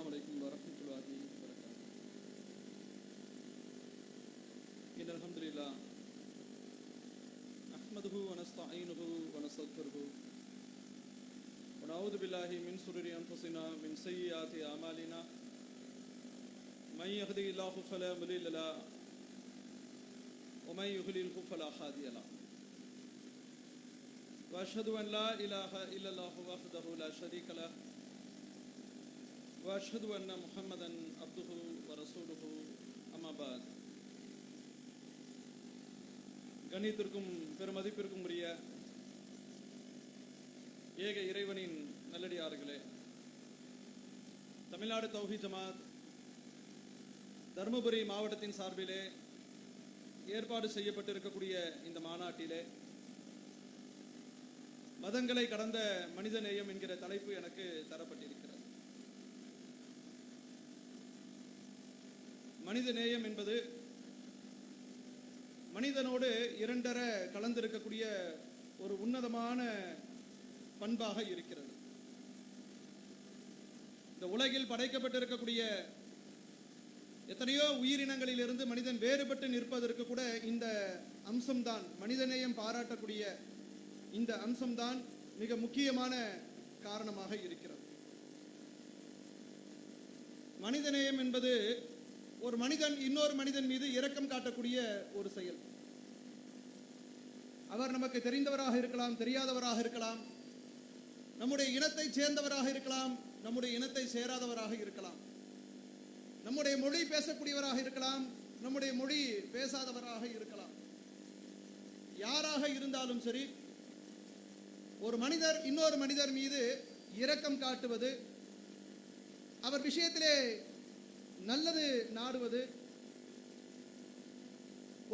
السلام عليكم ورحمة الله وبركاته. إن الحمد لله نحمده ونستعينه ونستغفره ونعوذ بالله من شرور أنفسنا من سيئات أعمالنا من يهده الله فلا مضل له ومن يضلل فلا هادي له وأشهد أن لا إله إلا الله وحده لا شريك له وأشهد أن محمدا عبده ورسوله أما بعد. கண்ணியத்திற்கும் பெருமதிப்பிற்கும் உரிய ஏக இறைவனின் நல்லடியார்களே, தமிழ்நாடு தௌஹீத் ஜமாத் தருமபுரி மாவட்டத்தின் சார்பிலே ஏற்பாடு செய்யப்பட்டிருக்கக்கூடிய இந்த மாநாட்டிலே மதங்களை கடந்த மனித நேயம் என்கிற தலைப்பு எனக்கு தரப்பட்டிருக்கிறது. மனித நேயம் என்பது மனிதனோடு இரண்டர கலந்திருக்கக்கூடிய ஒரு உன்னதமான பண்பாக இருக்கிறது. இந்த உலகில் படைக்கப்பட்டிருக்கக்கூடிய எத்தனையோ உயிரினங்களிலிருந்து மனிதன் வேறுபட்டு நிற்பதற்கு கூட இந்த அம்சம்தான், மனிதநேயம் பாராட்டக்கூடிய இந்த அம்சம்தான் மிக முக்கியமான காரணமாக இருக்கிறது. மனிதநேயம் என்பது ஒரு மனிதன் இன்னொரு மனிதன் மீது இரக்கம் காட்டக்கூடிய ஒரு செயல். அவர் நமக்கு தெரிந்தவராக இருக்கலாம், தெரியாதவராக இருக்கலாம், நம்முடைய இனத்தை சேர்ந்தவராக இருக்கலாம், நம்முடைய இனத்தை சேராதவராக இருக்கலாம், நம்முடைய மொழி பேசக்கூடியவராக இருக்கலாம், நம்முடைய மொழி பேசாதவராக இருக்கலாம். யாராக இருந்தாலும் சரி, ஒரு மனிதர் இன்னொரு மனிதர் மீது இரக்கம் காட்டுவது, அவர் விஷயத்திலே நல்லது நாடுவது,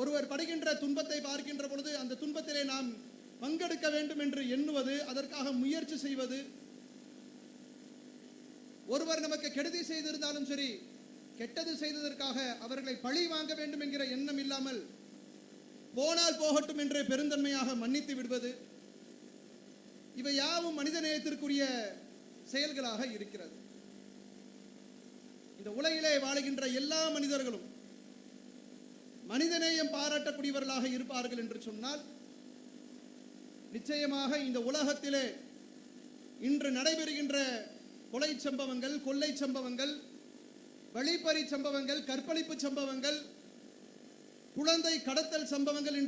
ஒருவர் படுகின்ற துன்பத்தை பார்க்கின்ற பொழுது அந்த துன்பத்திலே நாம் பங்கெடுக்க வேண்டும் என்று எண்ணுவது, அதற்காக முயற்சி செய்வது, ஒருவர் நமக்கு கெடுதி செய்திருந்தாலும் சரி, கெட்டது செய்ததற்காக அவர்களை பழி வாங்க வேண்டும் என்கிற எண்ணம் இல்லாமல் போனால் போகட்டும் என்று பெருந்தன்மையாக மன்னித்து விடுவது, இவை யாவும் மனித நேயத்திற்குரிய செயல்களாக இருக்கிறது. இந்த உலகிலே வாழுகின்ற எல்லா மனிதர்களும் மனிதநேயம் பாராட்டக்கூடியவர்களாக இருப்பார்கள் என்று சொன்னால், நிச்சயமாக இந்த உலகத்திலே இன்று நடைபெறுகின்ற கொலை சம்பவங்கள், கொள்ளை சம்பவங்கள், வழிப்பறி சம்பவங்கள், கற்பழிப்பு சம்பவங்கள், குழந்தை கடத்தல் சம்பவங்கள்,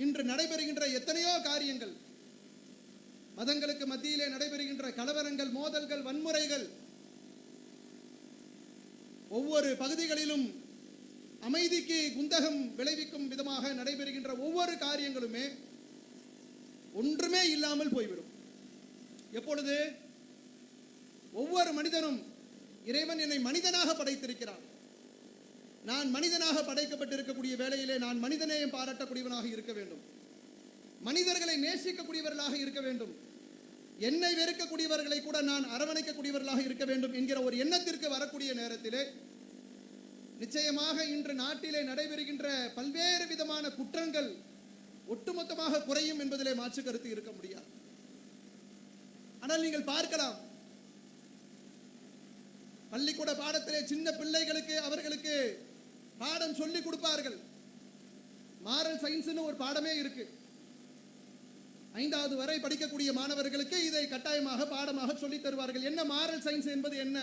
இன்று நடைபெறுகின்ற எத்தனையோ காரியங்கள், மதங்களுக்கு மத்தியிலே நடைபெறுகின்ற கலவரங்கள், மோதல்கள், வன்முறைகள், ஒவ்வொரு பகுதிகளிலும் அமைதிக்கு குந்தகம் விளைவிக்கும் விதமாக நடைபெறுகின்ற ஒவ்வொரு காரியங்களுமே ஒன்றுமே இல்லாமல் போய்விடும். எப்பொழுது ஒவ்வொரு மனிதனும் இறைவன் என்னை மனிதனாக படைத்திருக்கிறான், நான் மனிதனாக படைக்கப்பட்டிருக்கக்கூடிய வேளையிலே நான் மனிதநேயம் பாராட்டக்கூடியவனாக இருக்க வேண்டும், மனிதர்களை நேசிக்கக்கூடியவர்களாக இருக்க வேண்டும், என்னை வெறுக்கக்கூடியவர்களை கூட நான் அரவணைக்கக்கூடியவர்களாக இருக்க வேண்டும் என்கிற ஒரு எண்ணத்திற்கு வரக்கூடிய நேரத்திலே நிச்சயமாக இன்று நாட்டிலே நடைபெறுகின்ற பல்வேறு விதமான குற்றங்கள் ஒட்டுமொத்தமாக குறையும் என்பதிலே மாற்று கருத்து இருக்க முடியாது. ஆனால் நீங்கள் பார்க்கலாம், பள்ளிக்கூட பாடத்திலே சின்ன பிள்ளைகளுக்கு அவர்களுக்கு பாடம் சொல்லி கொடுப்பார்கள். மாரல் சயின்ஸ்னு ஒரு பாடமே இருக்கு. 5வது வரை படிக்கக்கூடிய மாணவர்களுக்கு இதை கட்டாயமாக பாடமாக சொல்லி தருவார்கள். என்ன மாரல் சயின்ஸ் என்பது என்ன?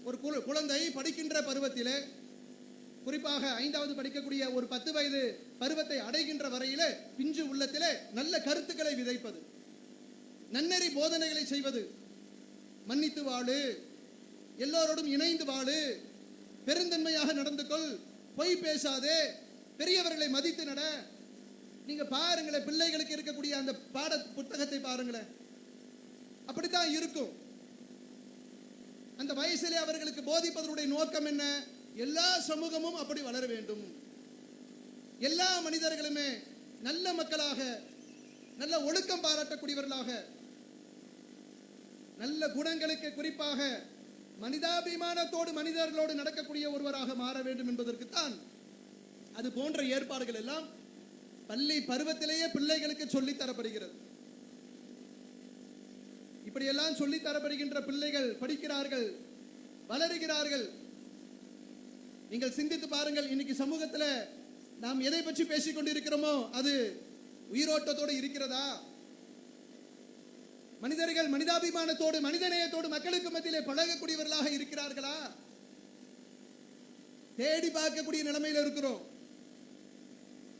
ஒரு குழந்தை படிக்கின்ற பருவத்திலே, குறிப்பாக 5வது படிக்கக்கூடிய ஒரு 10 வயது பருவத்தை அடைகின்ற வரையிலே பிஞ்சு உள்ளத்திலே நல்ல கருத்துக்களை விதைப்பது, நன்னெறி போதனைகளை செய்வது, மன்னித்து வாழு, எல்லோரோடும் இணைந்து வாழு, பெருந்தன்மையாக நடந்து கொள், பொய் பேசாதே, பெரியவர்களை மதித்து நட. நீங்க பாருங்களேன், பிள்ளைகளுக்கு இருக்கக்கூடிய அந்த பாட புத்தகத்தை பாருங்களேன், அப்படித்தான் இருக்கும். அந்த வயசிலே அவர்களுக்கு போதிப்பதனுடைய நோக்கம் என்ன? எல்லா சமூகமும் அப்படி வளர வேண்டும், எல்லா மனிதர்களுமே நல்ல மக்களாக, நல்ல ஒழுக்கம் பாராட்டக்கூடியவர்களாக, நல்ல குணங்களுக்கு, குறிப்பாக மனிதாபிமானத்தோடு மனிதர்களோடு நடக்கக்கூடிய ஒருவராக மாற வேண்டும் என்பதற்குத்தான் அது போன்ற ஏற்பாடுகள் எல்லாம் பள்ளி பருவத்திலேயே பிள்ளைகளுக்கு சொல்லித் தரப்படுகிறது. இப்படியெல்லாம் சொல்லி தரப்படுகின்ற பிள்ளைகள் படிக்கிறார்கள், வளருகிறார்கள். நீங்கள் சிந்தித்து பாருங்கள், இன்னைக்கு சமூகத்தில் நாம் எதை பற்றி பேசிக் கொண்டிருக்கிறோமோ அது உயிரோட்டத்தோடு இருக்கிறதா? மனிதர்கள் மனிதாபிமானத்தோடு மனிதநேயத்தோடு மக்களுக்கு மத்தியிலே பழகக்கூடியவர்களாக இருக்கிறார்களா? தேடி பார்க்கக்கூடிய நிலைமையில் இருக்கிறோம்.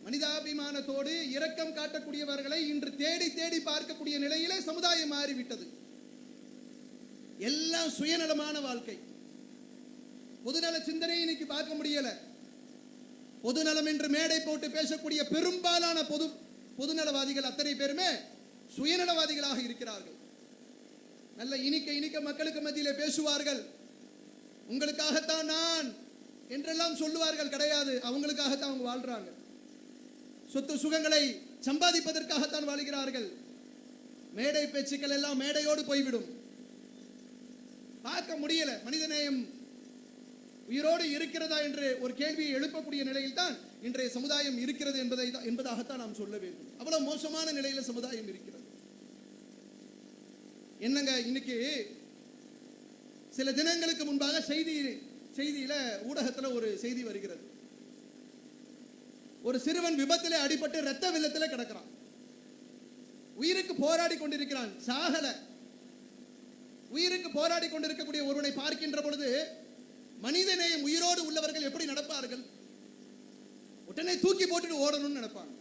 மனிதாபிமானத்தோடு இரக்கம் காட்டக்கூடியவர்களை இன்று தேடி தேடி பார்க்கக்கூடிய நிலையிலே சமுதாயம் மாறிவிட்டது. எல்லாம் சுயநலமான வாழ்க்கை. பொதுநல சிந்தனை இன்னைக்கு பார்க்க முடியல. பொதுநலம் என்று மேடை போட்டு பேசக்கூடிய பெரும்பாலான பொதுநலவாதிகள் அத்தனை பேருமே சுயநலவாதிகளாக இருக்கிறார்கள். நல்ல இனிக்க இனிக்க மக்களுக்கு மத்தியிலே பேசுவார்கள். உங்களுக்காகத்தான் நான் என்றெல்லாம் சொல்லுவார்கள். கிடையாது, அவங்களுக்காகத்தான் அவங்க வாழ்றாங்க. சொத்து சுகங்களை சம்பாதிப்பதற்காகத்தான் வாழ்கிறார்கள். மேடை பேச்சுக்கள் எல்லாம் மேடையோடு போய்விடும். பார்க்க முடியல. மனிதநேயம் உயிரோடு இருக்கிறதா என்று ஒரு கேள்வியை எழுப்பக்கூடிய நிலையில் தான் இன்றைய சமுதாயம் இருக்கிறது என்பதாகத்தான் நாம் சொல்ல வேண்டும். அவ்வளவு மோசமான நிலையில சமுதாயம் இருக்கிறது. என்னங்க, இன்னைக்கு சில தினங்களுக்கு முன்பாக செய்தியில ஊடகத்துல ஒரு செய்தி வருகிறது. ஒரு சிறுவன் விபத்திலே அடிபட்டு இரத்த வெள்ளத்திலே கிடக்கிறான். உயிருக்கு போராடி கொண்டிருக்கிறான், சாகல. உயிருக்கு போராடி கொண்டிருக்கக்கூடிய ஒருவனை பார்க்கின்ற பொழுது மனிதநேயம் உயிரோடு உள்ளவர்கள் எப்படி நடப்பார்கள்? உடனே தூக்கி போட்டுட்டு ஓடணும்னு நினைப்பாங்க.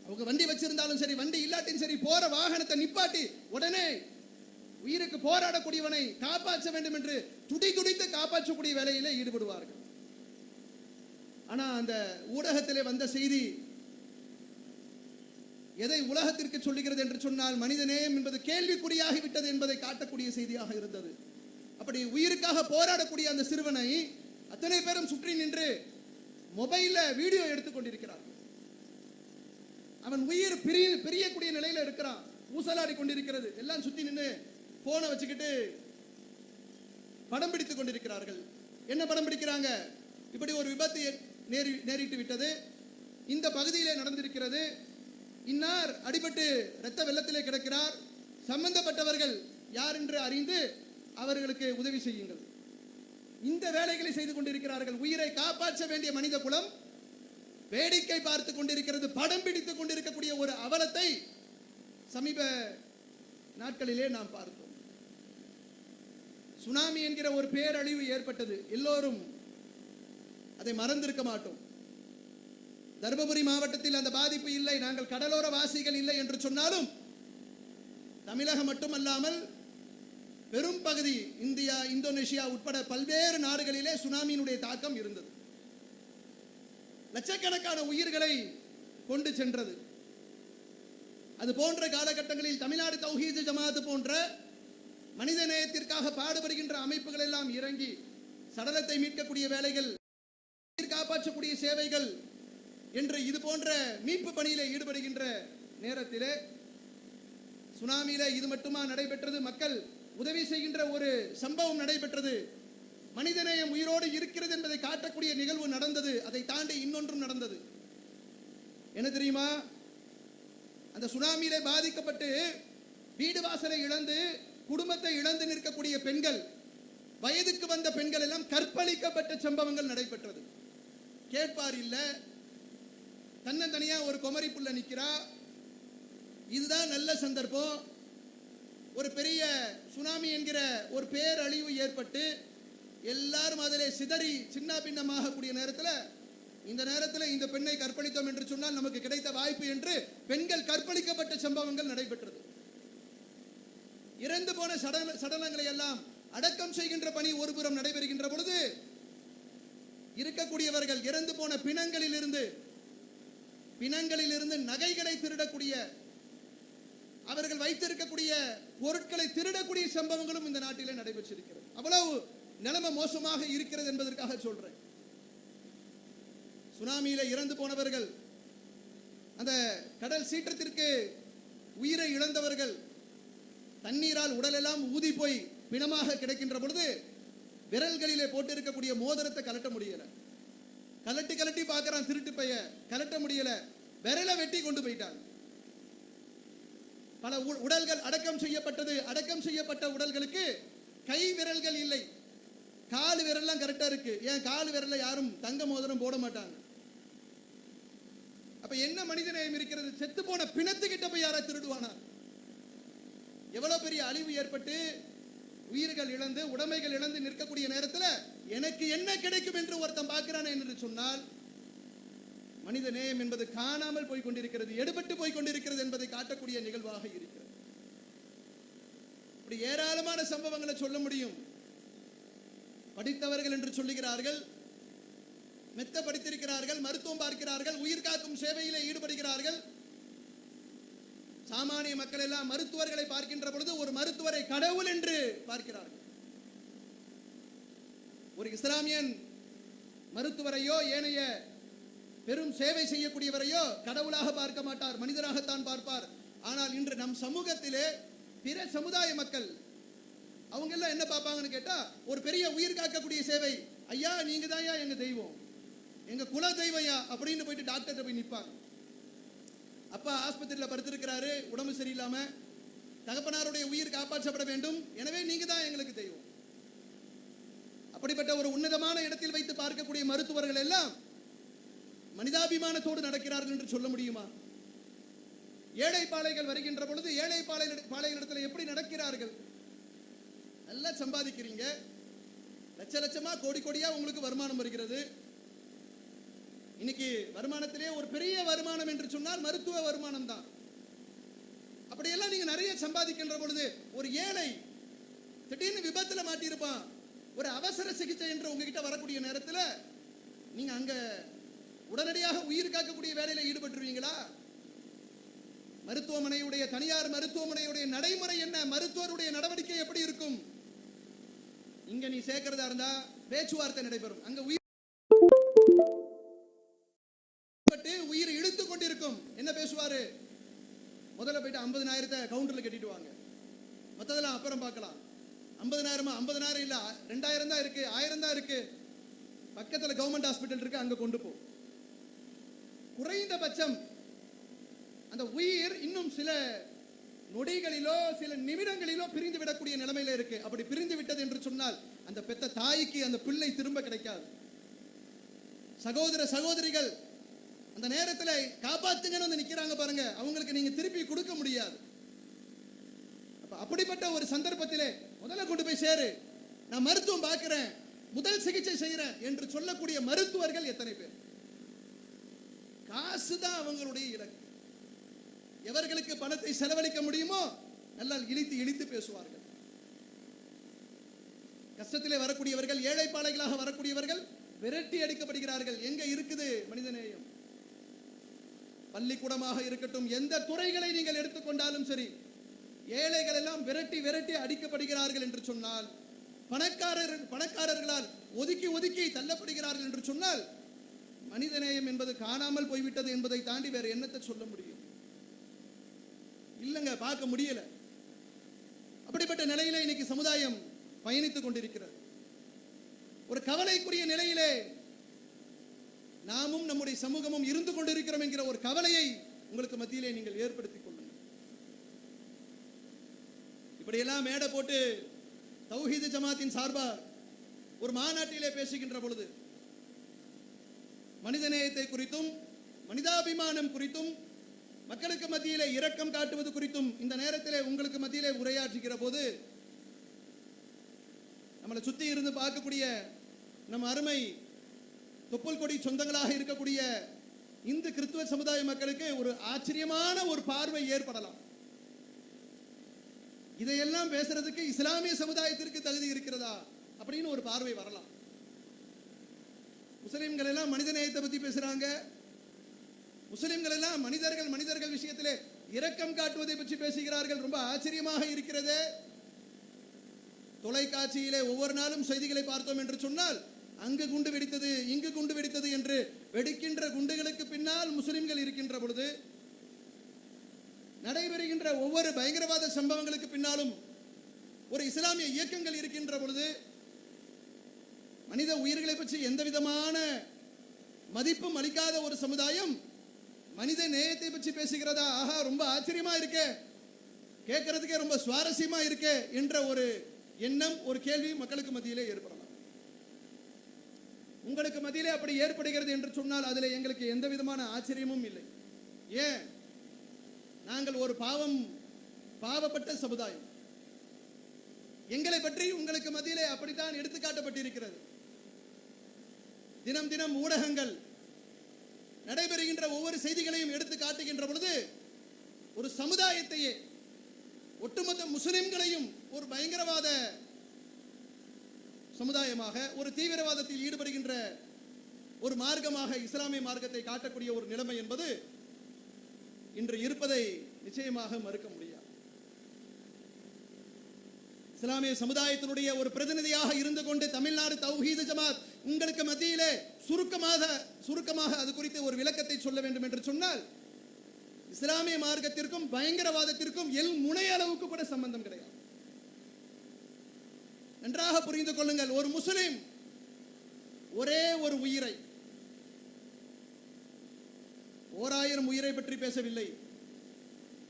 அவங்க வண்டி வச்சிருந்தாலும் சரி, வண்டி இல்லாட்டியும் சரி, போற வாகனத்தை நிப்பாட்டி உடனே உயிருக்கு போராடக்கூடியவனை காப்பாற்ற வேண்டும் என்று துடித்து காப்பாற்றக்கூடிய வேலையிலே ஈடுபடுவார்கள். ஆனா அந்த ஊடகத்திலே வந்த செய்தி எதை உலகத்திற்கு சொல்லுகிறது என்று சொன்னால், மனிதநேயம் என்பது கேள்விக்குறியாகிவிட்டது என்பதை காட்டக்கூடிய செய்தியாக இருந்தது. அப்படி உயிருக்காக போராடக்கூடிய அந்த சிறுவனை அத்தனை பேரும் சுற்றி நின்று மொபைல்ல வீடியோ எடுத்துக் கொண்டிருக்கிறார். அவன் உயிர் பிரியக்கூடிய நிலையில இருக்கிறான், ஊசலாடி கொண்டிருக்கிறது. எல்லாம் சுத்தி நின்று போனை வச்சுக்கிட்டு படம் பிடித்துக் கொண்டிருக்கிறார்கள். என்ன படம் பிடிக்கிறாங்க? இப்படி ஒரு விபத்து நேரிட்டு விட்டது, இந்த பகுதியிலே நடந்திருக்கிறது, இன்னார் அடிபட்டு இரத்த வெள்ளத்திலே கிடக்கிறார், சம்பந்தப்பட்டவர்கள் யார் என்று அறிந்து அவர்களுக்கு உதவி செய்யுங்கள். இந்த வேலைகளை செய்து கொண்டிருக்கிறார்கள். உயிரை காப்பாற்ற வேண்டிய மனித குலம் வேடிக்கை பார்த்து கொண்டிருக்கிறது. படம் பிடித்துக் கொண்டிருக்கக்கூடிய ஒரு அவலத்தை சமீப நாட்களிலே நாம் பார்த்தோம். சுனாமி என்கிற ஒரு பேரழிவு ஏற்பட்டது. எல்லோரும் அதை மறந்திருக்க மாட்டோம். தர்மபுரி மாவட்டத்தில் அந்த பாதிப்பு இல்லை, நாங்கள் கடலோர வாசிகள் இல்லை என்று சொன்னாலும், தமிழகம் மட்டுமல்லாமல் பெரும் பகுதி இந்தியா, இந்தோனேஷியா உட்பட பல்வேறு நாடுகளிலே சுனாமியினுடைய தாக்கம் இருந்தது. லட்சக்கணக்கான உயிர்களை கொண்டு சென்றது. அது போன்ற காலகட்டங்களில் தமிழ்நாடு தௌஹீத் ஜமாத் போன்ற மனித நேயத்திற்காக பாடுபடுகின்ற அமைப்புகள் எல்லாம் இறங்கி சடலத்தை மீட்கக்கூடிய வேலைகள், காப்பாற்றக்கூடிய சேவைகள் என்று இது போன்ற மீட்பு பணியிலே ஈடுபடுகின்ற நேரத்திலே சுனாமியிலே இது மட்டுமா நடைபெற்றது? மக்கள் உதவி செய்கின்ற ஒரு சம்பவம் நடைபெற்றது. மனிதநேயம் உயிரோடு இருக்கிறது என்பதை காட்டக்கூடிய நிகழ்வு நடந்தது. அதை தாண்டி இன்னொன்றும் நடந்தது. என்ன தெரியுமா? அந்த சுனாமியிலே பாதிக்கப்பட்டு வீடு வாசலை இழந்து குடும்பத்தை இழந்து நிற்கக்கூடிய பெண்கள், வயதுக்கு வந்த பெண்கள் எல்லாம் கற்பழிக்கப்பட்ட சம்பவங்கள் நடைபெற்றது. கேட்பார் இல்ல, தன்னந்தனியா ஒரு குமரி புள்ள நிற்கிறா. இதுதான் நல்ல சந்தர்ப்பம். ஒரு பெரிய சுனாமி என்கிற ஒரு பேரழிவு ஏற்பட்டு எல்லாரும் அதிலே சிதறி சின்ன பின்னமாக கூடிய நேரத்தில், இந்த நேரத்தில் இந்த பெண்ணை கற்பழித்தோம் என்று சொன்னால் நமக்கு கிடைத்த வாய்ப்பு என்று பெண்கள் கற்பழிக்கப்பட்ட சம்பவங்கள் நடைபெற்றது. இறந்து போன சடலங்களை எல்லாம் அடக்கம் செய்கின்ற பணி ஒருபுறம் நடைபெறுகின்ற பொழுது, இருக்கக்கூடியவர்கள் இறந்து போன பிணங்களிலிருந்து நகைகளை திருடக்கூடிய, அவர்கள் வைத்திருக்கக்கூடிய பொருட்களை திருடக்கூடிய சம்பவங்களும் இந்த நாட்டிலே நடைபெற்றிருக்கிறது. அவ்வளவு நிலைமை மோசமாக இருக்கிறது என்பதற்காக சொல்றேன். சுனாமியில இறந்து போனவர்கள், அந்த கடல் சீற்றத்திற்கு உயிரை இழந்தவர்கள், தண்ணீரால் உடலெல்லாம் ஊதி போய் பிணமாக கிடைக்கின்ற பொழுது விரல்களிலே போட்டு இருக்கக்கூடிய மோதிரத்தை கலட்ட முடியல. கலட்டி பார்க்கறான் திருட்டு பைய, கலட்ட முடியல. விரலை வெட்டி கொண்டு போயிட்டாங்க. பல உடல்கள் அடக்கம் செய்யப்பட்டது. அடக்கம் செய்யப்பட்ட உடல்களுக்கு கை விரல்கள் இல்லை, கால் விரல்லாம் கரெக்டா இருக்கு. ஏன் கால் விரல்ல யாரும் தங்க மோதிரம் போட மாட்டாங்க. அப்ப என்ன மனித நேயம் இருக்கிறது? செத்து போன பிணத்துக்கிட்ட போய் யாரா திருடுவானா? எவ்வளவு பெரிய அழிவு ஏற்பட்டு உயிர்கள் இழந்து உடைமைகள் இழந்து நிற்கக்கூடிய நேரத்தில் எனக்கு என்ன கிடைக்கும் என்று ஒருத்தன் பார்க்கிறான் என்று சொன்னால், மனித நேயம் என்பது காணாமல் போய் கொண்டிருக்கிறது, எடுபட்டு போய் கொண்டிருக்கிறது என்பதை காட்டக்கூடிய நிகழ்வாக இருக்கிறது. இப்படி ஏராளமான சம்பவங்களை சொல்ல முடியும். படித்தவர்கள் என்று சொல்லுகிறார்கள், மெத்த படித்திருக்கிறார்கள், மருத்துவம் பார்க்கிறார்கள், உயிர் காக்கும் சேவையிலே ஈடுபடுகிறார்கள். சாமானிய மக்கள் எல்லாம் மருத்துவர்களை பார்க்கின்ற பொழுது ஒரு மருத்துவரை கடவுள் என்று பார்க்கிறார்கள். ஒரு இஸ்லாமியன் மருத்துவரையோ ஏனைய பெரும் சேவை செய்யக்கூடியவரையோ கடவுளாக பார்க்க மாட்டார், மனிதராகத்தான் பார்ப்பார். ஆனால் இன்று நம் சமூகத்திலே பிற சமுதாய மக்கள் அவங்க எல்லாம் என்ன பார்ப்பாங்கன்னு கேட்டா, ஒரு பெரிய உயிர் காக்கக்கூடிய சேவை, ஐயா நீங்க தான் எங்க தெய்வம், எங்க குல தெய்வையா அப்படின்னு போயிட்டு டாக்டர் போய் நிற்பாங்க. அப்பா ஆஸ்பத்திரியில் படுத்திருக்கிறாரு, உடம்பு சரியில்லாம, தகப்பனாருடைய உயிர் காப்பாற்றப்பட வேண்டும், எனவே நீங்க தான் எங்களுக்கு தெய்வம். அப்படிப்பட்ட ஒரு உன்னதமான இடத்தில் வைத்து பார்க்கக்கூடிய மருத்துவர்கள் எல்லாம் மனிதாபிமானத்தோடு நடக்கிறார்கள் என்று சொல்ல முடியுமா? ஏழை பாளைகள் வருகின்ற பொழுது ஏழை பாளைகளிடத்தில் எப்படி நடக்கிறார்கள்? நல்லா சம்பாதிக்கிறீங்க, லட்ச லட்சமா கோடி கோடியா உங்களுக்கு வருமானம் வருகிறது. இன்னைக்கு வருமானத்திலே ஒரு பெரிய வருமானம் என்று சொன்னால் மருத்துவ வருமானம் தான். அப்படியெல்லாம் நீங்க நிறைய சம்பாதிக்கின்ற பொழுது ஒரு ஏழை திடீர்னு விபத்துல மாட்டியிருப்பான், ஒரு அவசர சிகிச்சை என்று உங்ககிட்ட வரக்கூடிய நேரத்தில் நீங்க அங்க உடனடியாக உயிர் காக்கக்கூடிய வேலையில ஈடுபட்டுருவீங்களா? மருத்துவமனையுடைய தனியார் மருத்துவமனையுடைய நடைமுறை என்ன? மருத்துவருடைய நடவடிக்கை எப்படி இருக்கும்? இங்க நீ சேர்க்கிறதா இருந்தா பேச்சுவார்த்தை நடைபெறும், அங்க உயிர் இழுத்து கொண்டிருக்கும். என்ன பேசுவாரு? முதல்ல போயிட்டு 50,000 கவுண்டர்ல கட்டிட்டு வாங்க, மற்றதெல்லாம் அப்புறம் பார்க்கலாம். 50,000 50,000 இல்ல 2,000 தான் இருக்கு, 1000 தான் இருக்கு, பக்கத்துல கவர்மெண்ட் ஹாஸ்பிட்டல் இருக்கு, அங்க கொண்டு போ. குறைந்தபட்சம் அந்த உயிர் இன்னும் சில நொடிகளிலோ சில நிமிடங்களிலோ பிரிந்து விடக்கூடிய நிலைமையில இருக்கு. அப்படி பிரிந்து விட்டது என்று சொன்னால் அந்த பெத்த தாய்க்கு அந்த பிள்ளை திரும்ப கிடைக்காது. சகோதர சகோதரிகள் அந்த நேரத்தில் காப்பாத்துங்கன்னு வந்து நிக்கிறாங்க பாருங்க, அவங்களுக்கு நீங்க திருப்பி கொடுக்க முடியாது. அப்படிப்பட்ட ஒரு சந்தர்ப்பத்திலே முதல்ல கொண்டு போய் சேரு, நான் மருத்துவம் பார்க்கிறேன், முதல் சிகிச்சை செய்யறேன் என்று சொல்லக்கூடிய மருத்துவர்கள் எத்தனை பேர்? காசுதான் அவங்களுடைய இலக்கு. எவர்களுக்கு பணத்தை செலவழிக்க முடியுமோ நல்லா இழித்து இழித்து பேசுவார்கள். கஷ்டத்திலே வரக்கூடியவர்கள், ஏழை பாளைகளாக வரக்கூடியவர்கள் விரட்டி அடிக்கப்படுகிறார்கள். எங்க இருக்குது மனிதநேயம்? பள்ளிக்கூடமாக இருக்கட்டும், எந்த துறைகளை நீங்கள் எடுத்துக்கொண்டாலும் சரி, ஏழைகள் எல்லாம் விரட்டி விரட்டி அடிக்கப்படுகிறார்கள் என்று சொன்னால், பணக்காரர்களால் ஒதுக்கி ஒதுக்கி தள்ளப்படுகிறார்கள் என்று சொன்னால், மனிதநேயம் என்பது காணாமல் போய்விட்டது என்பதை தாண்டி வேற என்னத்தை சொல்ல முடியும்? இல்லங்க, பார்க்க முடியல. அப்படிப்பட்ட நிலையிலே இன்னைக்கு சமுதாயம் பயணித்துக் கொண்டிருக்கிறது. ஒரு கவலைக்குரிய நிலையிலே நாமும் நம்முடைய சமூகமும் இருந்து கொண்டிருக்கிறோம் என்கிற ஒரு கவலையை உங்களுக்கு மத்தியிலே நீங்கள் ஏற்படுத்திக் கொள்ளுங்கள். இப்படியெல்லாம் மேடை போட்டு தௌஹீது ஜமாத்தின் சார்பா ஒரு மாநாட்டிலே பேசுகின்ற பொழுது மனிதநேயத்தை குறித்தும் மனிதாபிமானம் குறித்தும் மக்களுக்கு மத்தியிலே இரக்கம் காட்டுவது குறித்தும் இந்த நேரத்திலே உங்களுக்கு மத்தியிலே உரையாற்றுகிற போது நம்மளை சுத்தி இருந்து பார்க்கக்கூடிய நம் அருமை தொப்புள் கொடி சொந்தங்களாக இருக்கக்கூடிய இந்து கிறிஸ்துவ சமுதாய மக்களுக்கு ஒரு ஆச்சரியமான ஒரு பார்வை ஏற்படலாம். இதையெல்லாம் பேசுறதுக்கு இஸ்லாமிய சமுதாயத்திற்கு தகுதி இருக்கிறதா அப்படின்னு ஒரு பார்வை வரலாம். முஸ்லிம்கள் எல்லாம் மனித நேயத்தை பத்தி பேசுறாங்க, முஸ்லிம்கள் எல்லாம் மனிதர்கள் விஷயத்திலே இரக்கம் காட்டுவதை பற்றி பேசுகிறார்கள். ரொம்ப ஆச்சரியமாக இருக்கிறது. தொலைக்காட்சியிலே ஒவ்வொரு நாளும் செய்திகளை பார்த்தோம் என்று சொன்னால், அங்கு குண்டு வெடித்தது, இங்கு குண்டு வெடித்தது என்று வெடிக்கின்ற குண்டுகளுக்கு பின்னால் முஸ்லிம்கள் இருக்கின்ற பொழுது, நடைபெறுகின்ற ஒவ்வொரு பயங்கரவாத சம்பவங்களுக்கு பின்னாலும் ஒரு இஸ்லாமிய இயக்கங்கள் இருக்கின்ற பொழுது, மனித உயிர்களை பற்றி எந்த விதமான மதிப்பும் அளிக்காத ஒரு சமுதாயம் மனித நேயத்தை பற்றி பேசுகிறதா? ஆஹா, ரொம்ப ஆச்சரியமா இருக்கே. கேட்கறதுக்கே ரொம்ப சுவாரஸ்யமா இருக்கே என்ற ஒரு எண்ணம், ஒரு கேள்வி மக்களுக்கு மத்தியிலே ஏற்படலாம். உங்களுக்கு மத்தியிலே அப்படி ஏற்படுகிறது என்று சொன்னால் அதில் எங்களுக்கு எந்த விதமான ஆச்சரியமும் இல்லை. ஏன்? நாங்கள் ஒரு பாவப்பட்ட சமுதாயம். எங்களை பற்றி உங்களுக்கு மத்தியிலே அப்படித்தான் எடுத்துக்காட்டப்பட்டிருக்கிறது. தினம் தினம் ஊடகங்கள் நடைபெறுகின்ற ஒவ்வொரு செய்திகளையும் எடுத்து காட்டுகின்ற பொழுது ஒரு சமுதாயத்தையே, ஒட்டுமொத்த முஸ்லிம்களையும் ஒரு பயங்கரவாத சமுதாயமாக, ஒரு தீவிரவாதத்தில் ஈடுபடுகின்ற ஒரு மார்க்கமாக இஸ்லாமிய மார்க்கத்தை காட்டக்கூடிய ஒரு நிலைமை என்பது இன்று இருப்பதை நிச்சயமாக மறுக்க முடியாது. இஸ்லாமிய சமுதாயத்தினுடைய ஒரு பிரதிநிதியாக இருந்து கொண்டு தமிழ்நாடு தௌஹீது ஜமாத் உங்களுக்கு மத்தியிலே சுருக்கமாக அது குறித்து ஒரு விளக்கத்தை சொல்ல வேண்டும் என்று சொன்னால், இஸ்லாமிய மார்க்கத்திற்கும் பயங்கரவாதத்திற்கும் முனை அளவுக்கு கூட சம்பந்தம் கிடையாது. நன்றாக புரிந்து கொள்ளுங்கள். ஒரு முஸ்லிம் ஒரே ஒரு உயிரை, 1000 உயிரை பற்றி பேசவில்லை,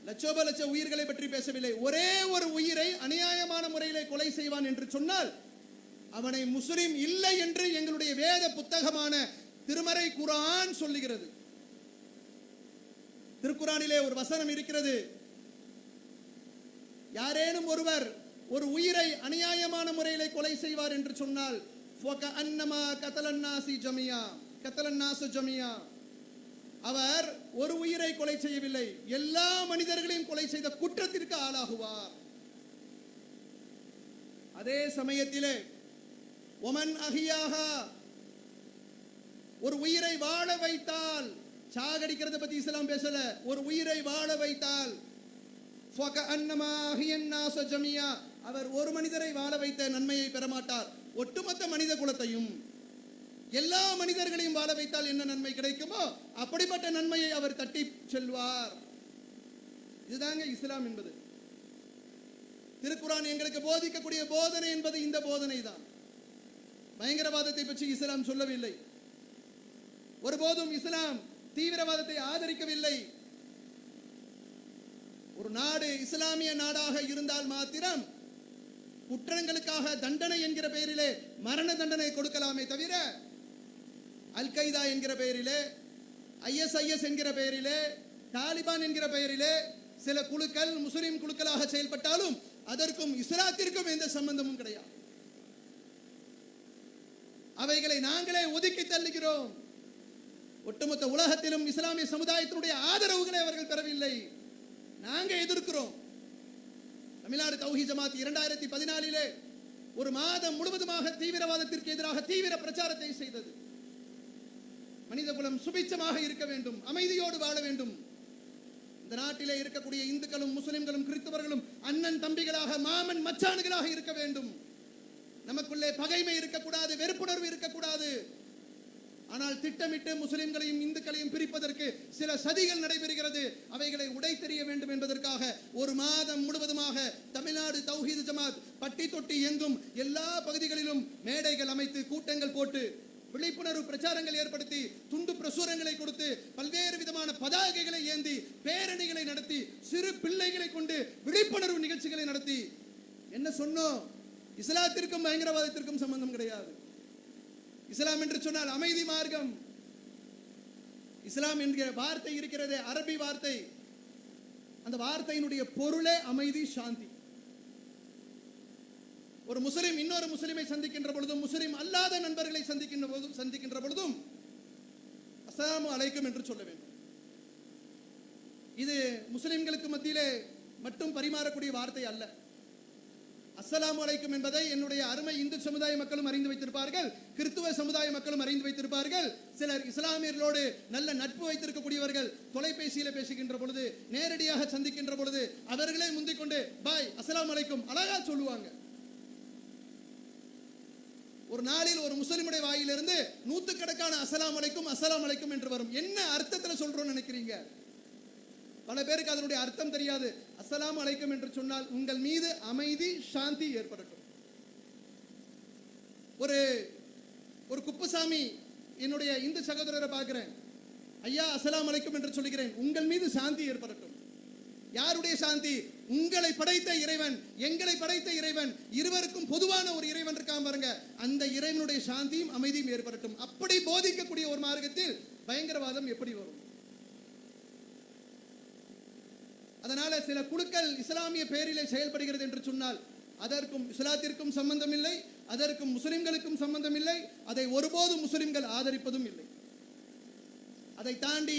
லட்சோப லட்ச உயிர்களை பற்றி பேசவில்லை, ஒரே ஒரு உயிரை அநியாயமான முறையிலே கொலை செய்வான் என்று சொன்னால் அவனை முஸ்லிம் இல்லை என்று எங்களுடைய வேத புத்தகமான திருமறை குர்ஆன் சொல்லுகிறது. திருக்குர்ஆனிலே ஒரு வசனம் இருக்கிறது. யாரேனும் ஒருவர் ஒரு உயிரை அநியாயமான முறையிலே கொலை செய்வார் என்று சொன்னால் அவர் ஒரு உயிரை கொலை செய்யவில்லை, எல்லா மனிதர்களையும் கொலை செய்த குற்றத்திற்கு ஆளாகுவார். அதே சமயத்திலே ஒமன் அஹியாஹா, ஒரு உயிரை வாழ வைத்தால், சாகடிக்கிறத பத்தி இஸ்லாம் பேசல, ஒரு உயிரை வாழ வைத்தால் அவர் ஒரு மனிதரை வாழ வைத்த நன்மையை பெறமாட்டார், ஒட்டுமொத்த மனித குலத்தையும் எல்லா மனிதர்களையும் வாழ வைத்தால் என்ன நன்மை கிடைக்குமோ அப்படிப்பட்ட நன்மையை அவர் தட்டி செல்வார். இதுதாங்க இஸ்லாம் என்பது. திருக்குர்ஆன் எங்களுக்கு போதிக்கக்கூடிய போதனை என்பது இந்த போதனை தான். பயங்கரவாதத்தை பற்றி இஸ்லாம் சொல்லவில்லை. ஒருபோதும் இஸ்லாம் தீவிரவாதத்தை ஆதரிக்கவில்லை. ஒரு நாடு இஸ்லாமிய நாடாக இருந்தால் மாத்திரம் குற்றங்களுக்காக தண்டனை என்கிற பெயரிலே மரண தண்டனை கொடுக்கலாமே தவிர, அல் கைதா என்கிற பெயரிலே, ISIS என்கிற பெயரிலே, தாலிபான் என்கிற பெயரிலே சில குழுக்கள் முஸ்லிம் குழுக்களாக செயல்பட்டாலும் அதற்கும் இஸ்லாத்திற்கும் எந்த சம்பந்தமும் கிடையாது. அவைகளை நாங்களே ஒதுக்கி தள்ளுகிறோம். ஒட்டுமொத்த உலகத்திலும் இஸ்லாமிய சமுதாயத்தினுடைய ஆதரவுகளை அவர்கள் பெறவில்லை, நாங்க எதிர்க்கிறோம். தமிழ்நாடு தௌஹீத் ஜமாத் 2014 ஒரு மாதம் முழுவதுமாக தீவிரவாதத்திற்கு எதிராக தீவிர பிரச்சாரத்தை செய்தது. மனித குலம் சுபிட்சமாக இருக்க வேண்டும், அமைதியோடு வாழ வேண்டும். இந்த நாட்டிலே இருக்கக்கூடிய இந்துக்களும் முஸ்லிம்களும் கிறிஸ்தவர்களும் அண்ணன் தம்பிகளாக, மாமன் மச்சான்களாக இருக்க வேண்டும். நமக்குள்ளே பகைமை இருக்கக்கூடாது, வெறுப்புணர்வு இருக்கக்கூடாது. ஆனால் திட்டமிட்டு முஸ்லிம்களையும் இந்துக்களையும் பிரிப்பதற்கு சில சதிகள் நடைபெறுகிறது. அவைகளை உடைத்தெறிய வேண்டும் என்பதற்காக ஒரு மாதம் முழுவதுமாக தமிழ்நாடு தௌஹீத் ஜமாத் பட்டி தொட்டி எங்கும் எல்லா பகுதிகளிலும் மேடைகள் அமைத்து, கூட்டங்கள் போட்டு, விழிப்புணர்வு பிரச்சாரங்கள் ஏற்படுத்தி, துண்டு பிரசுரங்களை கொடுத்து, பல்வேறு விதமான பதாகைகளை ஏந்தி, பேரணிகளை நடத்தி, சிறு பிள்ளைகளை கொண்டு விழிப்புணர்வு நிகழ்ச்சிகளை நடத்தி என்ன சொன்னோம்? இஸ்லாத்திற்கும் பயங்கரவாதத்திற்கும் சம்பந்தம் கிடையாது. இஸ்லாம் என்று சொன்னால் அமைதி மார்க்கம். இஸ்லாம் என்கிற வார்த்தை இருக்கிறதே, அரபி வார்த்தை, அந்த வார்த்தையினுடைய பொருளே அமைதி, சாந்தி. ஒரு முஸ்லிம் இன்னொரு முஸ்லிமை சந்திக்கின்ற பொழுதும், முஸ்லிம் அல்லாத நண்பர்களை சந்திக்கின்ற பொழுதும் அஸ்ஸலாமு அலைக்கும் என்று சொல்ல வேண்டும். இது முஸ்லிம்களுக்கு மத்தியிலே மட்டும் பரிமாறக்கூடிய வார்த்தை அல்ல. அஸ்ஸலாமு அலைக்கும் என்பதை என்னுடைய அருமை இந்து சமுதாய மக்களும் அறிந்து வைத்திருப்பார்கள், கிறிஸ்துவ சமுதாய மக்களும் அறிந்து வைத்திருப்பார்கள். சிலர் இஸ்லாமியர்களோடு நல்ல நட்பு வைத்திருக்கக்கூடியவர்கள் தொலைபேசியில பேசுகின்ற பொழுது, நேரடியாக சந்திக்கின்ற பொழுது அவர்களே முந்திக் கொண்டு பாய் அஸ்ஸலாமு அலைக்கும் அழகா சொல்லுவாங்க. ஒரு நாளில் ஒரு முஸ்லிமுடைய வாயிலிருந்து நூற்றுக்கணக்கான அஸ்ஸலாமு அலைக்கும் என்று வரும். என்ன அர்த்தத்தில் சொல்றோம்னு நினைக்கிறீங்க? பல பேருக்கு அதனுடைய அர்த்தம் தெரியாது. அஸ்ஸலாமு அலைக்கும் என்று சொன்னால் உங்கள் மீது அமைதி, சாந்தி ஏற்படட்டும். ஒரு குப்புசாமி என்னுடைய இந்து சகோதரரை பார்க்கிறேன், ஐயா அஸ்ஸலாமு அலைக்கும் என்று சொல்லுகிறேன், உங்கள் மீது சாந்தி ஏற்படட்டும். யாருடைய சாந்தி? உங்களை படைத்த இறைவன், எங்களை படைத்த இறைவன், இருவருக்கும் பொதுவான ஒரு இறைவன் இருக்காம பாருங்க, அந்த இறைவனுடைய சாந்தியும் அமைதியும் ஏற்படட்டும். அப்படி போதிக்கக்கூடிய ஒரு மார்க்கத்தில் பயங்கரவாதம் எப்படி வரும்? அதனால சில குழுக்கள் இஸ்லாமிய பெயரிலே செயல்படுகிறது என்று சொன்னால் அதற்கும் இஸ்லாத்திற்கும் சம்பந்தம் இல்லை, அதற்கும் முஸ்லிம்களுக்கும் சம்பந்தம் இல்லை, அதை ஒருபோதும் முஸ்லிம்கள் ஆதரிப்பதும் இல்லை. அதை தாண்டி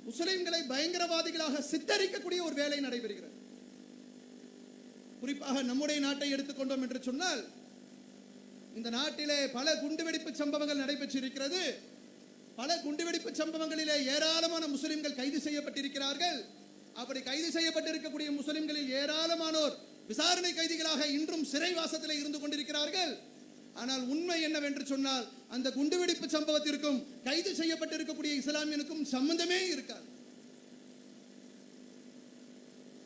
முஸ்லிம்களை பயங்கரவாதிகளாக சித்தரிக்கக்கூடிய ஒரு வேலை நடைபெறுகிறது. குறிப்பாக நம்முடைய நாட்டை எடுத்துக்கொண்டோம் என்று சொன்னால், இந்த நாட்டிலே பல குண்டுவெடிப்பு சம்பவங்கள் நடைபெற்றிருக்கிறது. பல குண்டுவெடிப்பு சம்பவங்களிலே ஏராளமான முஸ்லிம்கள் கைது செய்யப்பட்டிருக்கிறார்கள். அப்படி கைது செய்யப்பட்டிருக்கக்கூடிய முஸ்லிம்களில் ஏராளமானோர் விசாரணை கைதிகளாக இன்றும் சிறைவாசத்தில் இருந்து கொண்டிருக்கிறார்கள். ஆனால் உண்மை என்னவென்று சொன்னால், அந்த குண்டுவெடிப்பு சம்பவத்திற்கும் கைது செய்யப்பட்டிருக்கக்கூடிய இஸ்லாமியனுக்கும் சம்பந்தமே இருக்காது.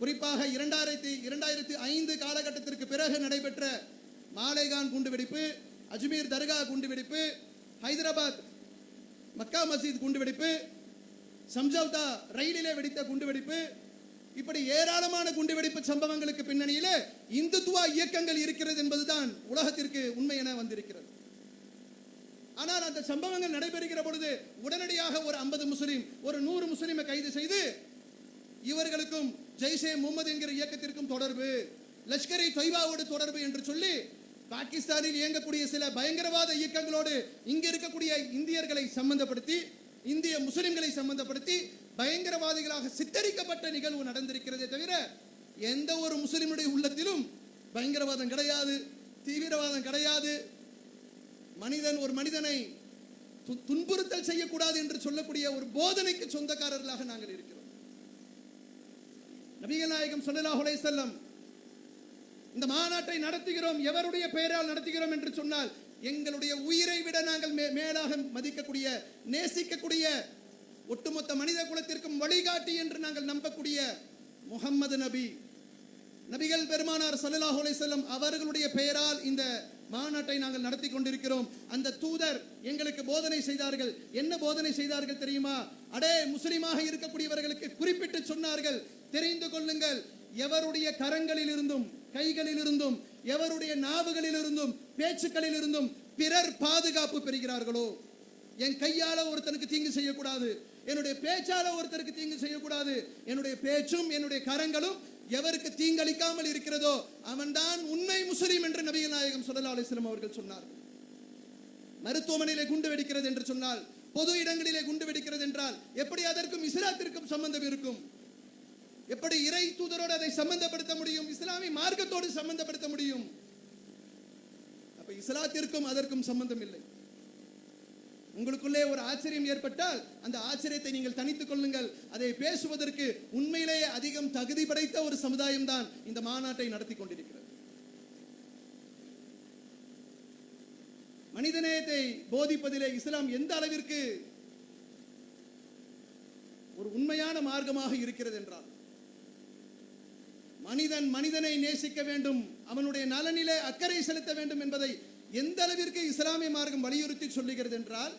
குறிப்பாக 2005 காலகட்டத்திற்கு பிறகு நடைபெற்ற மாலேகான் குண்டுவெடிப்பு, அஜ்மீர் தர்கா குண்டுவெடிப்பு, ஹைதராபாத் மக்கா மஸ்ஜித் குண்டுவெடிப்பு, சம்ஜவுதா ரயிலிலே வெடித்த குண்டுவெடிப்பு, இப்படி ஏராளமான குண்டுவெடிப்பு சம்பவங்களுக்கு பின்னணியிலே இந்துத்துவ இயக்கங்கள் இருக்கிறது என்பதுதான் உலகத்திற்கு உண்மை என வந்திருக்கிறது. ஆனால் அந்த சம்பவங்கள் நடைபெறுகிற பொழுது உடனடியாக ஒரு 50 முஸ்லிம், ஒரு 100 முஸ்லிமை கைது செய்து இவர்களுக்கும் ஜெய்ஷே முகமது என்கிற இயக்கத்திற்கும் தொடர்பு, லஷ்கர்-இ தொய்பாவோடு தொடர்பு என்று சொல்லி பாகிஸ்தானில் இயங்கக்கூடிய சில பயங்கரவாத இயக்கங்களோடு இங்கு இருக்கக்கூடிய இந்தியர்களை சம்பந்தப்படுத்தி, இந்திய முஸ்லிம்களை சம்பந்தப்படுத்தி பயங்கரவாதிகளாக சித்தரிக்கப்பட்ட நிகழ்வு நடந்திருக்கிறதே தவிர எந்த ஒரு முஸ்லிமுடைய உள்ளத்திலும் பயங்கரவாதம் கிடையாது, தீவிரவாதம் கிடையாது. ஒரு மனிதனை துன்புறுத்தல் செய்யக்கூடாது என்று சொல்லக்கூடிய ஒரு போதனைக்கு சொந்தக்காரர்களாக நாங்கள் இருக்கிறோம். நபிகள் நாயகம் ஸல்லல்லாஹு அலைஹி வஸல்லம் இந்த மாநாட்டை நடத்துகிறோம், எவருடைய பெயரால் நடத்துகிறோம் என்று சொன்னால், எங்களுடைய உயிரை விட நாங்கள் மேலாக மதிக்கக்கூடிய, நேசிக்கக்கூடிய, ஒட்டுமொத்த மனித குலத்திற்கும் வழிகாட்டி என்று நாங்கள் நம்பக்கூடிய முஹம்மது நபிகள் பெருமானார் ஸல்லல்லாஹு அலைஹி வஸல்லம் அவர்களுடைய பெயரால் இந்த மாநாட்டை நாங்கள் நடத்தி கொண்டிருக்கிறோம். அந்த தூதர் எங்களுக்கு போதனை செய்தார்கள். என்ன போதனை செய்தார்கள் தெரியுமா? அடே முஸ்லிமாக இருக்கக்கூடியவர்களுக்கு குறிப்பிட்டு சொன்னார்கள், தெரிந்து கொள்ளுங்கள், எவருடைய கரங்களில் இருந்தும் கைகளில் இருந்தும் எவருடைய நாவுகளில் இருந்தும் பேச்சுக்களில் இருந்தும் பிறர் பாதுகாப்பு பெறுகிறார்களோ, என் கையால ஒருத்தனுக்கு தீங்கு செய்யக்கூடாது, என்னுடைய பேச்சால ஒருத்தருக்கு தீங்கு செய்யக்கூடாது, என்னுடைய பேச்சும் என்னுடைய கரங்களும் எவருக்கு தீங்களிக்காமல் இருக்கிறதோ அவன்தான் உண்மை முஸ்லிம் என்று நபிகள் நாயகம் ஸல்லல்லாஹு அலைஹி வஸல்லம் அவர்கள் சொன்னார்கள். மருத்துவமனையிலே குண்டு வெடிக்கிறது என்று சொன்னால், பொது இடங்களிலே குண்டு வெடிக்கிறது என்றால் எப்படி அதற்கும் இஸ்லாத்திற்கும் சம்பந்தம் இருக்கும்? எப்படி இறை தூதரோடு அதை சம்பந்தப்படுத்த முடியும்? இஸ்லாமிய மார்க்கத்தோடு சம்பந்தப்படுத்த முடியும்? அப்ப இஸ்லாத்திற்கும் அதற்கும் சம்பந்தம் இல்லை. உங்களுக்குள்ளே ஒரு ஆச்சரியம் ஏற்பட்டால் அந்த ஆச்சரியத்தை நீங்கள் தனித்துக் கொள்ளுங்கள். அதை பேசுவதற்கு உண்மையிலேயே அதிகம் தகுதி படைத்த ஒரு சமுதாயம் தான் இந்த மாநாட்டை நடத்தி கொண்டிருக்கிறது. மனிதநேயத்தை போதிப்பதிலே இஸ்லாம் எந்த அளவிற்கு ஒரு உண்மையான மார்க்கமாக இருக்கிறது என்றால், மனிதனை நேசிக்க வேண்டும், அவனுடைய நலனிலே அக்கறை செலுத்த வேண்டும் என்பதை எந்த அளவிற்கு இஸ்லாமிய மார்க்கம் வலியுறுத்தி சொல்லுகிறது என்றால்,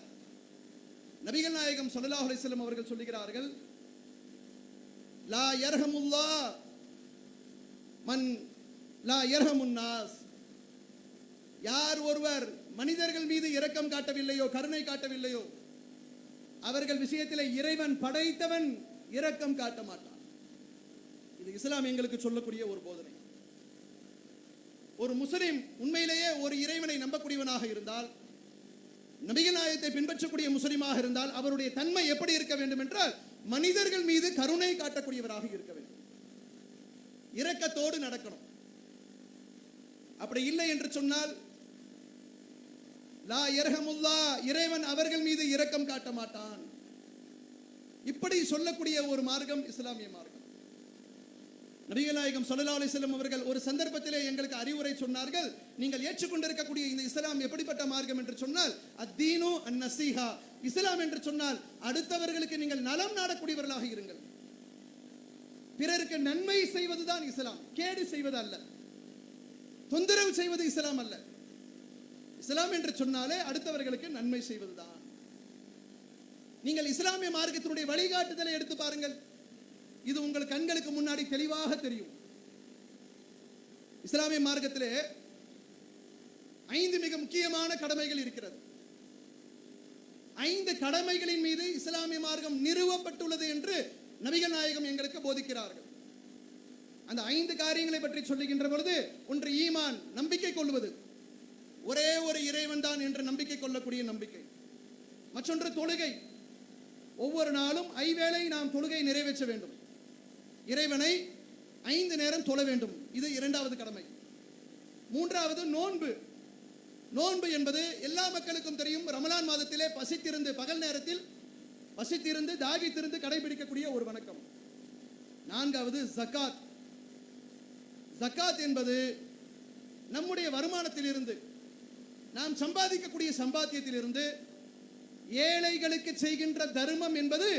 நபிகள் நாயகம் ஸல்லல்லாஹு அலைஹி வஸல்லம் அவர்கள் சொல்லுகிறார்கள், லா யர்ஹமுல்லாஹ் மன் லா யர்ஹமுன் நாஸ். யார் ஒருவர் மனிதர்கள் மீது இரக்கம் காட்டவில்லையோ, கருணை காட்டவில்லையோ, அவர்கள் விஷயத்தில் இறைவன் படைத்தவன் இரக்கம் காட்ட மாட்டான். இது இஸ்லாம் எங்களுக்கு சொல்லக்கூடிய ஒரு போதனை. ஒரு முஸ்லிம் உண்மையிலேயே ஒரு இறைவனை நம்பக்கூடியவனாக இருந்தால், நபிகள் நாயகத்தை பின்பற்றக்கூடிய முஸ்லிமாக இருந்தால், அவருடைய தன்மை எப்படி இருக்க வேண்டும் என்றால், மனிதர்கள் மீது கருணை காட்டக்கூடியவராக இருக்க வேண்டும், இரக்கத்தோடு நடக்கணும். அப்படி இல்லை என்று சொன்னால், லா யர்ஹமுல்லாஹ், இறைவன் அவர்கள் மீது இரக்கம் காட்ட மாட்டான். இப்படி சொல்லக்கூடிய ஒரு மார்க்கம் இஸ்லாமிய மார்க்கம். நபிகள் நாயகம் ஸல்லல்லாஹு அலைஹி வஸல்லம் அவர்கள் ஒரு சந்தர்ப்பத்திலே எங்களுக்கு அறிவுரை சொன்னார்கள். நீங்கள் ஏற்றுக்கொண்டிருக்கக்கூடிய இந்த இஸ்லாம் எப்படிப்பட்ட மார்க்கம் என்று சொன்னால், அத்தீனு அந்நஸீஹா, இஸ்லாம் என்று சொன்னால் அடுத்தவர்களுக்கு நீங்கள் நலம் நாடக்கூடியவர்களாக இருங்கள். பிறருக்கு நன்மை செய்வதுதான் இஸ்லாம், கேடு செய்வது அல்ல, தொந்தரவு செய்வது இஸ்லாம் அல்ல. இஸ்லாம் என்று சொன்னாலே அடுத்தவர்களுக்கு நன்மை செய்வதுதான். நீங்கள் இஸ்லாமிய மார்க்கத்தினுடைய வழிகாட்டுதலை எடுத்து பாருங்கள். இது உங்கள் கண்களுக்கு முன்னாடி தெளிவாக தெரியும். இஸ்லாமிய மார்க்கத்திலே 5 மிக முக்கியமான கடமைகள் இருக்கிறது. 5 கடமைகளின் மீது இஸ்லாமிய மார்க்கம் நிறுவப்பட்டுள்ளது என்று நபிகள் நாயகம் எங்களுக்கு போதிக்கிறார்கள். அந்த 5 காரியங்களை பற்றி சொல்லுகின்ற பொழுது, ஒன்று ஈமான், நம்பிக்கை கொள்வது, ஒரே ஒரு இறைவன் தான் என்று நம்பிக்கை கொள்ளக்கூடிய நம்பிக்கை. மற்றொன்று தொழுகை, ஒவ்வொரு நாளும் 5 வேளை நாம் தொழுகை நிறைவேற்ற வேண்டும். இறைவனை 5 நேரம் தொழ வேண்டும், இது 2வது கடமை. 3வது நோன்பு. நோன்பு என்பது எல்லா மக்களுக்கும் தெரியும், ரமலான் மாதத்திலே பசித்திருந்து, பகல் நேரத்தில் பசித்திருந்து தாகித்திருந்து கடைபிடிக்கக்கூடிய ஒரு வணக்கம். 4வது ஜகாத். ஜகாத் என்பது நம்முடைய வருமானத்திலிருந்து, நாம் சம்பாதிக்கக்கூடிய சம்பாத்தியத்திலிருந்து ஏழைகளுக்கு செய்கின்ற தர்மம் என்பது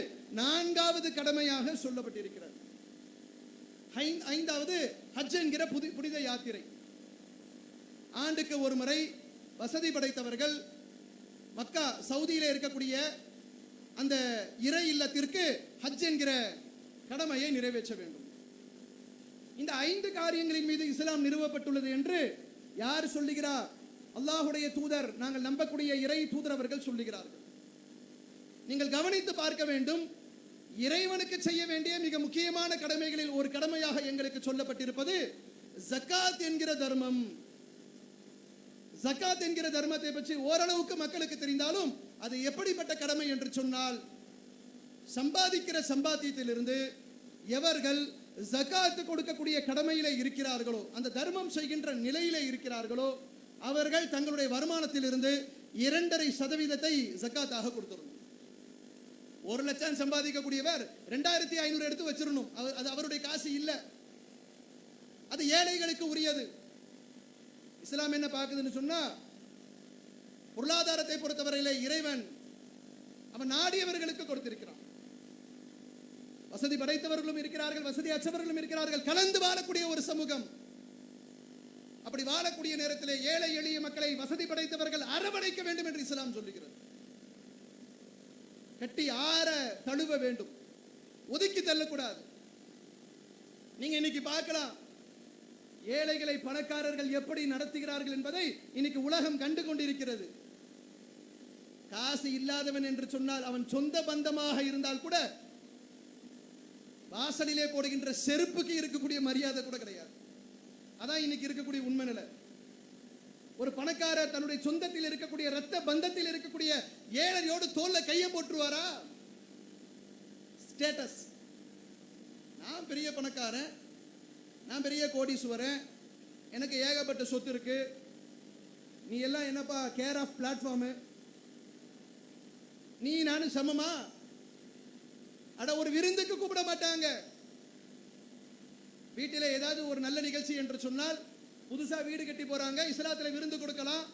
4வது கடமையாக சொல்லப்பட்டிருக்கிறது. 5வது ஹஜ் என்கிற புனித யாத்திரை. ஆண்டுக்கு ஒரு முறை வசதி படைத்தவர்கள் மக்கா, சவுதியிலே இருக்கக்கூடிய அந்த இறை இல்லத்திற்கு ஹஜ் என்கிற கடமையை நிறைவேற்ற வேண்டும். இந்த 5 காரியங்களின் மீது இஸ்லாம் நிறுவப்பட்டுள்ளது என்று யார் சொல்லுகிறார்? அல்லாஹ்வுடைய தூதர், நாங்கள் நம்பக்கூடிய இறை தூதர் அவர்கள் சொல்லுகிறார்கள். நீங்கள் கவனித்து பார்க்க வேண்டும், இறைவனுக்கு செய்ய வேண்டிய மிக முக்கியமான கடமைகளில் ஒரு கடமையாக எங்களுக்கு சொல்லப்பட்டிருப்பது ஜகாத் என்கிற தர்மம். ஜகாத் என்கிற தர்மத்தை பற்றி ஓரளவுக்கு மக்களுக்கு தெரிந்தாலும் அது எப்படிப்பட்ட கடமை என்று சொன்னால், சம்பாதிக்கிற சம்பாத்தியத்திலிருந்து எவர்கள் ஜகாத் கொடுக்கக்கூடிய கடமையிலே இருக்கிறார்களோ, அந்த தர்மம் செய்கின்ற நிலையிலே இருக்கிறார்களோ, அவர்கள் தங்களுடைய வருமானத்திலிருந்து 2.5% ஜகாத்தாக கொடுத்துடணும். 1 லட்சம் சம்பாதிக்கக்கூடியவர் 2500 எடுத்து வச்சிடணும். அது அவருடைய காசு இல்லை, அது ஏழைகளுக்கு உரியது. இஸ்லாம் என்ன பார்க்குதுன்னு சொன்னா, பொருளாதாரத்தை பொறுத்தவரையிலே இறைவன் அவன் நாடியவர்களுக்கு கொடுத்திருக்கிறான். வசதி படைத்தவர்களும் இருக்கிறார்கள், வசதி அற்றவர்களும் இருக்கிறார்கள், கலந்து வாழக்கூடிய ஒரு சமூகம். அப்படி வாழக்கூடிய நேரத்திலே ஏழை எளிய மக்களை வசதி படைத்தவர்கள் அரவணைக்க வேண்டும் என்று இஸ்லாம் சொல்லுகிறது. கட்டி ஆற தழுவ வேண்டும், ஒதுக்கி தள்ளக்கூடாது. நீங்க இன்னைக்கு பார்க்கலாம், ஏழைகளை பணக்காரர்கள் எப்படி நடத்துகிறார்கள் என்பதை இன்னைக்கு உலகம் கண்டு கொண்டிருக்கிறது. காசு இல்லாதவன் என்று சொன்னால் அவன் சொந்த பந்தமாக இருந்தால் கூட வாசலிலே போடுகின்ற செருப்புக்கு இருக்கக்கூடிய மரியாதை கூட கிடையாது. அதான் இன்னைக்கு இருக்கக்கூடிய உண்மை நிலை. ஒரு பணக்காரர் தன்னுடைய சொந்தத்தில் இருக்கக்கூடிய இரத்த பந்தத்தில் இருக்கக்கூடிய ஏழையோடு தோல்ல கையை போட்டுருவாரா? ஸ்டேட்டஸ், நான் பெரிய பணக்காரன், நான் பெரிய கோடீஸ்வரன், எனக்கு ஏகப்பட்ட சொத்து இருக்கு, நீ எல்லாம் என்னப்பா கேர் ஆஃப் பிளாட்ஃபார்ம், நீ நானும் சமமா? அட, ஒரு விருந்துக்கு கூப்பிட மாட்டாங்க. வீட்டில் ஏதாவது ஒரு நல்ல நிகழ்ச்சி என்று சொன்னால், புதுசா வீடு கட்டி போறாங்க, இஸ்லாத்துல விருந்து கொடுக்கலாம்.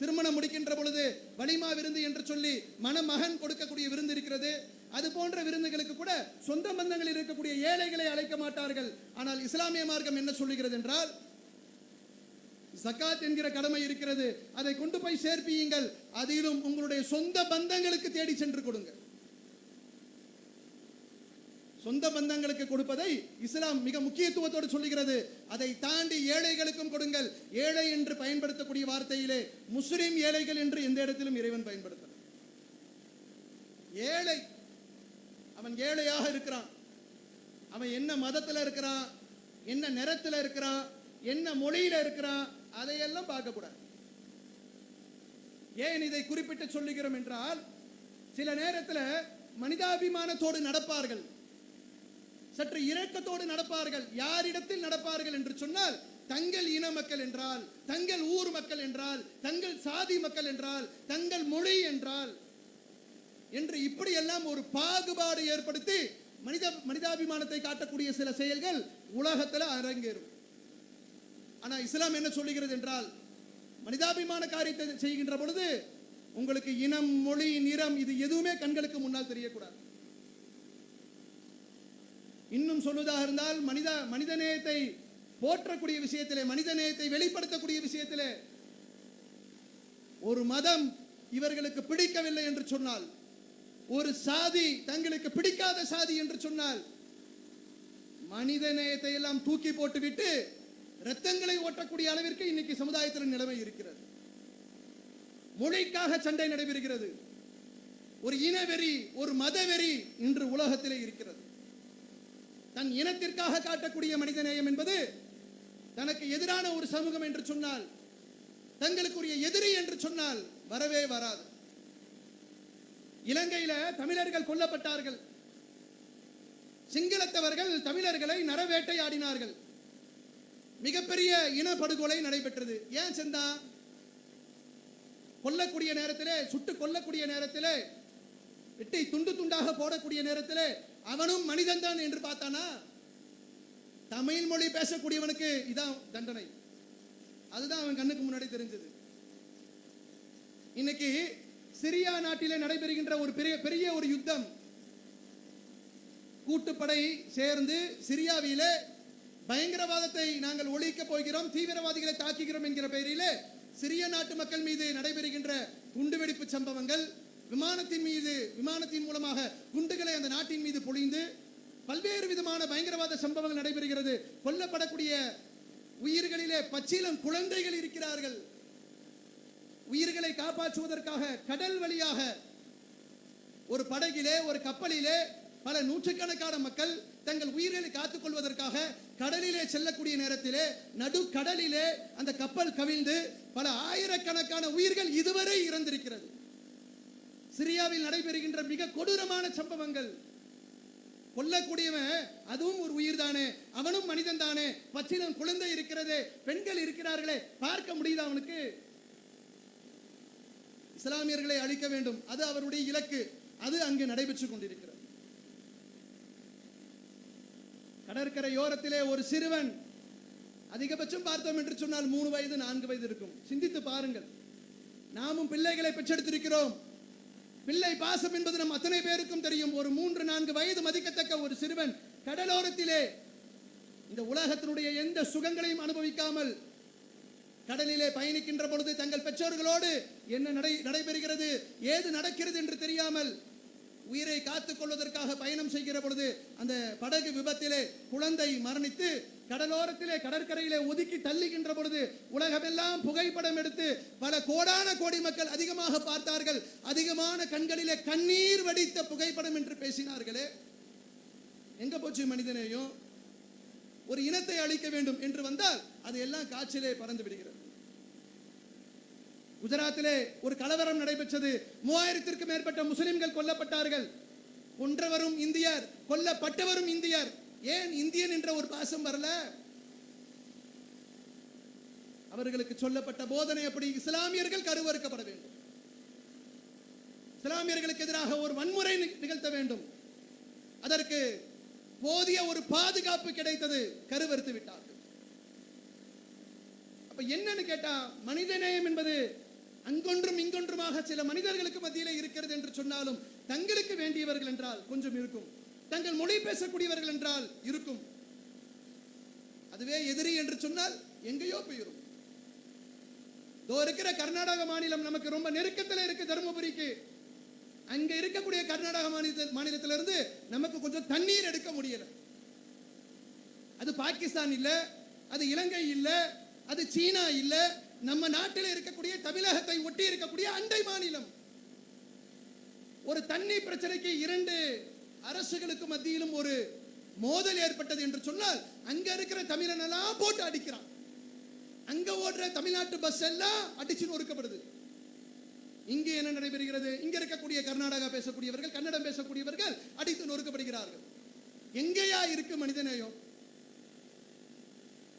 திருமணம் முடிக்கின்ற பொழுது வலிமா விருந்து என்று சொல்லி மணமகன் கொடுக்கக்கூடிய விருந்து இருக்கிறது. அது போன்ற விருந்துகளுக்கு கூட சொந்த பந்தங்கள் இருக்கக்கூடிய ஏழைகளை அழைக்க மாட்டார்கள். ஆனால் இஸ்லாமிய மார்க்கம் என்ன சொல்லுகிறது என்றால், ஜகாத் என்கிற கடமை இருக்கிறது, அதை கொண்டு போய் சேர்ப்பியுங்கள், அதிலும் உங்களுடைய சொந்த பந்தங்களுக்கு தேடி சென்று கொடுங்க. சொந்த பந்தங்களுக்கு கொடுப்பதை இஸ்லாம் மிக முக்கியத்துவத்தோடு சொல்லுகிறது. அதை தாண்டி ஏழைகளுக்கும் கொடுங்கள். ஏழை என்று பயன்படுத்தக்கூடிய வார்த்தையிலே முஸ்லிம் ஏழைகள் என்று எந்த இடத்திலும் இறைவன் பயன்படுத்த. ஏழை, அவன் ஏழையாக இருக்கிறான், அவன் என்ன மதத்தில் இருக்கிறான், என்ன நிறத்தில் இருக்கிறான், என்ன மொழியில இருக்கிறான், அதையெல்லாம் பார்க்கக்கூடாது. ஏன் இதை குறிப்பிட்டு சொல்லுகிறோம் என்றால், சில நேரத்தில் மனிதாபிமானத்தோடு நடப்பார்கள், சற்று இரக்கத்தோடு நடப்பார்கள். யாரிடத்தில் நடப்பார்கள் என்று சொன்னால், தங்கள் இன மக்கள் என்றால், தங்கள் ஊர் மக்கள் என்றால், தங்கள் சாதி மக்கள் என்றால், தங்கள் மொழி என்றால் என்று இப்படியெல்லாம் ஒரு பாகுபாடு ஏற்படுத்தி மனிதாபிமானத்தை காட்டக்கூடிய சில செயல்கள் உலகத்தில் அரங்கேறும். ஆனால் இஸ்லாம் என்ன சொல்லுகிறது என்றால், மனிதாபிமான காரியத்தை செய்கின்ற பொழுது உங்களுக்கு இனம், மொழி, நிறம் இது எதுவுமே கண்களுக்கு முன்னால் தெரியக்கூடாது. இன்னும் சொல்வதாக இருந்தால், மனிதநேயத்தை போற்றக்கூடிய விஷயத்திலே, மனிதநேயத்தை வெளிப்படுத்தக்கூடிய விஷயத்திலே, ஒரு மதம் இவர்களுக்கு பிடிக்கவில்லை என்று சொன்னால், ஒரு சாதி தங்களுக்கு பிடிக்காத சாதி என்று சொன்னால், மனித நேயத்தை எல்லாம் தூக்கி போட்டுவிட்டு ரத்தங்களை ஓட்டக்கூடிய அளவிற்கு இன்னைக்கு சமுதாயத்தில் நிலைமை இருக்கிறது. மொழிக்காக சண்டை நடைபெறுகிறது. ஒரு இனவெறி, ஒரு மதவெறி இன்று உலகத்திலே இருக்கிறது. தன் இனத்திற்காக காட்டக்கூடிய மனிதநேயம் என்பது தனக்கு எதிரான ஒரு சமூகம் என்று சொன்னால், தங்களுக்குரிய எதிரி என்று சொன்னால் வரவே வராது. இலங்கையில தமிழர்கள் கொல்லப்பட்டார்கள். சிங்களத்தவர்கள் தமிழர்களை நரவேட்டையாடினார்கள். மிகப்பெரிய இனப்படுகொலை நடைபெற்றது. ஏன் சென்றா? கொல்லக்கூடிய நேரத்திலே, சுட்டு கொல்லக்கூடிய நேரத்திலே, வெட்டி துண்டு துண்டாக போடக்கூடிய நேரத்திலே அவனும் மனிதன் தான் என்று பார்த்தானா? தமிழ் மொழி பேசக்கூடியவனுக்கு இதான் தண்டனை. அதுதான் அவன் கண்ணுக்கு முன்னாடி தெரிஞ்சது. இன்னைக்கு சிரியா நாட்டிலே நடைபெறுகின்ற ஒரு பெரிய ஒரு யுத்தம். கூட்டுப்படை சேர்ந்து சிரியாவிலே பயங்கரவாதத்தை நாங்கள் ஒழிக்க போகிறோம், தீவிரவாதிகளை தாக்குகிறோம் என்கிற பெயரிலே சிரிய நாட்டு மக்கள் மீது நடைபெறுகின்ற குண்டுவெடிப்பு சம்பவங்கள், விமானத்தின் மூலமாக குண்டுகளை அந்த நாட்டின் மீது பொழிந்து பல்வேறு விதமான பயங்கரவாத சம்பவங்கள் நடைபெறுகிறது. கொல்லப்படக்கூடிய உயிர்களிலே பச்சிளம் குழந்தைகள் இருக்கிறார்கள். உயிர்களை காப்பாற்றுவதற்காக கடல் வழியாக ஒரு படகிலே, ஒரு கப்பலிலே பல நூற்றுக்கணக்கான மக்கள் தங்கள் உயிர்களை காத்துக் கொள்வதற்காக கடலிலே செல்லக்கூடிய நேரத்திலே நடு கடலிலே அந்த கப்பல் கவிழ்ந்து பல ஆயிரக்கணக்கான உயிர்கள் இதுவரை இறந்திருக்கிறது. சிரியாவில் நடைபெறுகின்ற மிக கொடூரமான சம்பவங்கள். கொல்லக்கூடியவன் அதுவும் ஒரு உயிர் தானே, அவனும் மனிதன் தானே, பச்சிலம் குழந்தை இருக்கிறதே, பெண்கள் இருக்கிறார்களே, பார்க்க முடியுது அவனுக்கு? இஸ்லாமியர்களை அழிக்க வேண்டும், அது அவருடைய இலக்கு. அது அங்கு நடைபெற்றுக் கொண்டிருக்கிறது. கடற்கரையோரத்திலே ஒரு சிறுவன், அதிகபட்சம் பார்த்தோம் என்று சொன்னால் 3 வயது 4 வயது இருக்கும். சிந்தித்து பாருங்கள். நாமும் பிள்ளைகளை பெற்றெடுத்திருக்கிறோம். பிள்ளை பாசம் என்பது நம் அத்தனை பேருக்கும் தெரியும். ஒரு 3-4 வயது மதிக்கத்தக்க ஒரு சிறுவன் கடலோரத்திலே இந்த உலகத்தினுடைய எந்த சுகங்களையும் அனுபவிக்காமல் கடலிலே பயணிக்கின்ற பொழுது தங்கள் பெற்றோர்களோடு என்ன நடைபெறுகிறது, ஏது நடக்கிறது என்று தெரியாமல் உயிரை காத்துக் கொள்வதற்காக பயணம் செய்கிற பொழுது அந்த படகு விபத்திலே குழந்தை மரணித்து கடலோரத்திலே கடற்கரையிலே ஒதுக்கி தள்ளுகின்ற பொழுது உலகமெல்லாம் புகைப்படம் எடுத்து பல கோடான கோடி மக்கள் அதிகமாக பார்த்தார்கள். அதிகமான கண்களிலே கண்ணீர் வடித்த புகைப்படம் என்று பேசினார்களே. எங்க போச்சு மனிதனையும்? ஒரு இனத்தை அழிக்க வேண்டும் என்று வந்தால் அது எல்லாம் காற்றிலே பறந்து விடுகிறது. குஜராத்திலே ஒரு கலவரம் நடைபெற்றது. 3000க்கும் மேற்பட்ட முஸ்லிம்கள் கொல்லப்பட்டார்கள். கொன்றவரும் இந்தியர், கொல்லப்பட்டவரும் இந்தியர். ஏன் இந்தியன் என்ற ஒரு பாசம் வரல? அவர்களுக்கு சொல்லப்பட்ட போதனை அப்படி. இஸ்லாமியர்கள் கருவறுக்கப்பட வேண்டும், இஸ்லாமியர்களுக்கு எதிராக ஒரு வன்முறை நிகழ்த்த வேண்டும். அதற்கு போதிய ஒரு பாதுகாப்பு கிடைத்தது, கருவறுத்து விட்டார்கள். அப்ப என்னன்னு கேட்டா, மனிதநேயம் என்பது அங்கொன்றும் இங்கொன்றுமாக சில மனிதர்களுக்கு மத்தியிலே இருக்கிறது என்று சொன்னாலும் தங்களுக்கு வேண்டியவர்கள் என்றால் கொஞ்சம் இருக்கும், தங்கள் மொழி பேசக்கூடியவர்கள் என்றால் இருக்கும். அதுவே எதிரி என்று சொன்னால் எங்கேயோ போயிடும். தோ இருக்கிற கர்நாடக மாநிலம் நமக்கு ரொம்ப நெருக்கத்தில் இருக்கு, தருமபுரிக்கு. அங்க இருக்கக்கூடிய கர்நாடக மாநிலத்திலிருந்து நமக்கு கொஞ்சம் தண்ணீர் எடுக்க முடியல. அது பாகிஸ்தான் இல்ல, அது இலங்கை இல்ல, அது சீனா இல்ல, நம்ம நாட்டில் இருக்கக்கூடிய தமிழகத்தை ஒட்டி இருக்கக்கூடிய அண்டை மாநிலம். ஒரு தண்ணி பிரச்சனைக்கு 2 அரசுகளுக்கு மத்தியிலும் ஒரு மோதல் ஏற்பட்டது என்று சொன்னால் அங்க இருக்கிற தமிழன் எல்லாம் போட்டு அடிக்கிறான். அங்க ஓடுற தமிழ்நாட்டு பஸ் எல்லாம் அடிச்சு நொறுக்கப்படுது. இங்கே என்ன நடைபெறுகிறது? இங்க இருக்கக்கூடிய கர்நாடகா பேசக்கூடியவர்கள், கன்னடம் பேசக்கூடியவர்கள் அடித்து நொறுக்கப்படுகிறார்கள். எங்கேயா இருக்கு மனிதநேயம்?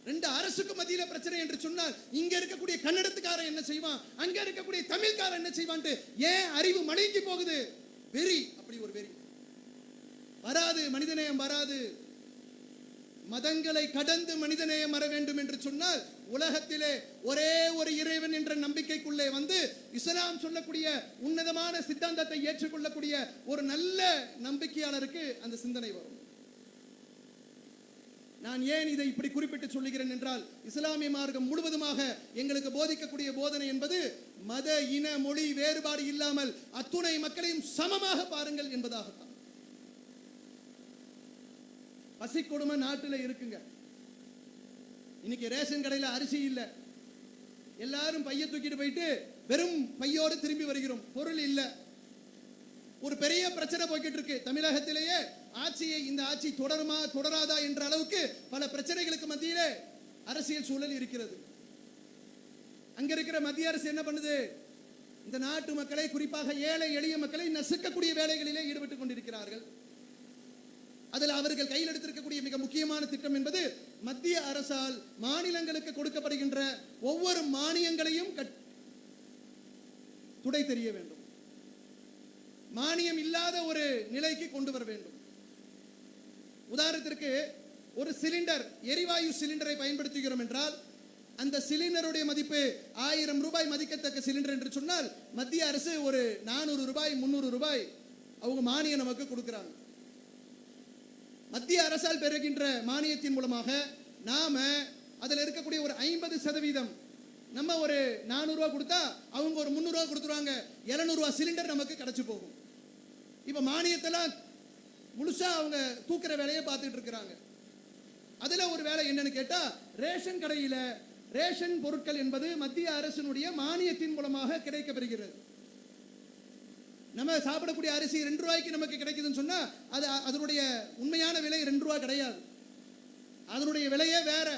2 அரசுக்கு மத்தியில பிரச்சனை என்று சொன்னால் இங்க இருக்கக்கூடிய கன்னடத்துக்காரன் என்ன செய்வான், அங்க இருக்கக்கூடிய தமிழ்காரன் என்ன செய்வான்? ஏன் அறிவு மடங்கி போகுது? வெறி, அப்படி ஒரு வெறி வராது, மனிதநேயம் வராது. மதங்களை கடந்து மனிதநேயம் வர வேண்டும் என்று சொன்னால் உலகத்திலே ஒரே ஒரு இறைவன் என்ற நம்பிக்கைக்குள்ளே வந்து இஸ்லாம் சொல்லக்கூடிய உன்னதமான சித்தாந்தத்தை ஏற்றுக்கொள்ளக்கூடிய ஒரு நல்ல நம்பிக்கையாளருக்கு அந்த சிந்தனை வரும். நான் ஏன் இதை இப்படி குறிப்பிட்டு சொல்லுகிறேன் என்றால், இஸ்லாமிய மார்க்கம் முழுவதுமாக எங்களுக்கு போதிக்கக்கூடிய போதனை என்பது மத இன மொழி வேறுபாடு இல்லாமல் அத்துணை மக்களையும் சமமாக பாருங்கள் என்பதாகத்தான். பசி கொடுமை நாட்டில் இருக்குங்க. இன்னைக்கு ரேஷன் கடையில் அரிசி இல்லை, எல்லாரும் பைய தூக்கிட்டு போயிட்டு வெறும் பையோடு திரும்பி வருகிறோம், பொருள் இல்லை. ஒரு பெரிய பிரச்சனை போய்கிட்டு இருக்கு தமிழகத்திலேயே. ஆட்சியை இந்த ஆட்சி தொடருமா தொடராதா என்ற அளவுக்கு பல பிரச்சனைகளுக்கு மத்தியிலே அரசியல் சூழல் இருக்கிறது. அங்க இருக்கிற மத்திய அரசு என்ன பண்ணுது? இந்த நாட்டு மக்களை, குறிப்பாக ஏழை எளிய மக்களை நசுக்கக்கூடிய வேலைகளிலே ஈடுபட்டுக் கொண்டிருக்கிறார்கள். அதில் அவர்கள் கையில் எடுத்திருக்கக்கூடிய மிக முக்கியமான திட்டம் என்பது மத்திய அரசால் மாநிலங்களுக்கு கொடுக்கப்படுகின்ற ஒவ்வொரு மானியங்களையும் துடை தெரிய வேண்டும், மானியம் இல்லாத ஒரு நிலைக்கு கொண்டு வர வேண்டும். உதாரணத்திற்கு ஒரு சிலிண்டர், எரிவாயு சிலிண்டரை பயன்படுத்துகிறோம் என்றால் அந்த சிலிண்டருடைய மதிப்பு 1000 ரூபாய் மதிக்கத்தக்க சிலிண்டர் என்று சொன்னால் மத்திய அரசு ஒரு 400 ரூபாய் 300 ரூபாய் அவங்க மானியம் நமக்கு கொடுக்கிறாங்க. மத்திய அரசால் பெறுகின்ற மானியத்தின் மூலமாக நாம அதில் இருக்கக்கூடிய ஒரு 50% நம்ம ஒரு 400 ரூபாய் கொடுத்தா அவங்க ஒரு 300 ரூபாய் கொடுத்துருவாங்க, 700 ரூபாய் சிலிண்டர் நமக்கு கிடைச்சு போகும். இப்ப மானியத்தெல்லாம் முழுசா அவங்க தூக்குற வேலையை பார்த்துட்டு இருக்கிறாங்க. அதுல ஒரு வேலை என்னன்னு கேட்டா, ரேஷன் கடையில ரேஷன் பொருட்கள் என்பது மத்திய அரசினுடைய மானியத்தின் மூலமாக கிடைக்கப்பெறுகிறது. நம்ம சாப்பிடக்கூடிய அரிசி 2 ரூபாய்க்கு நமக்கு கிடைக்குதுன்னு சொன்னா அது அதனுடைய உண்மையான விலை 2 ரூபாய் கிடையாது, அதனுடைய விலையே வேற.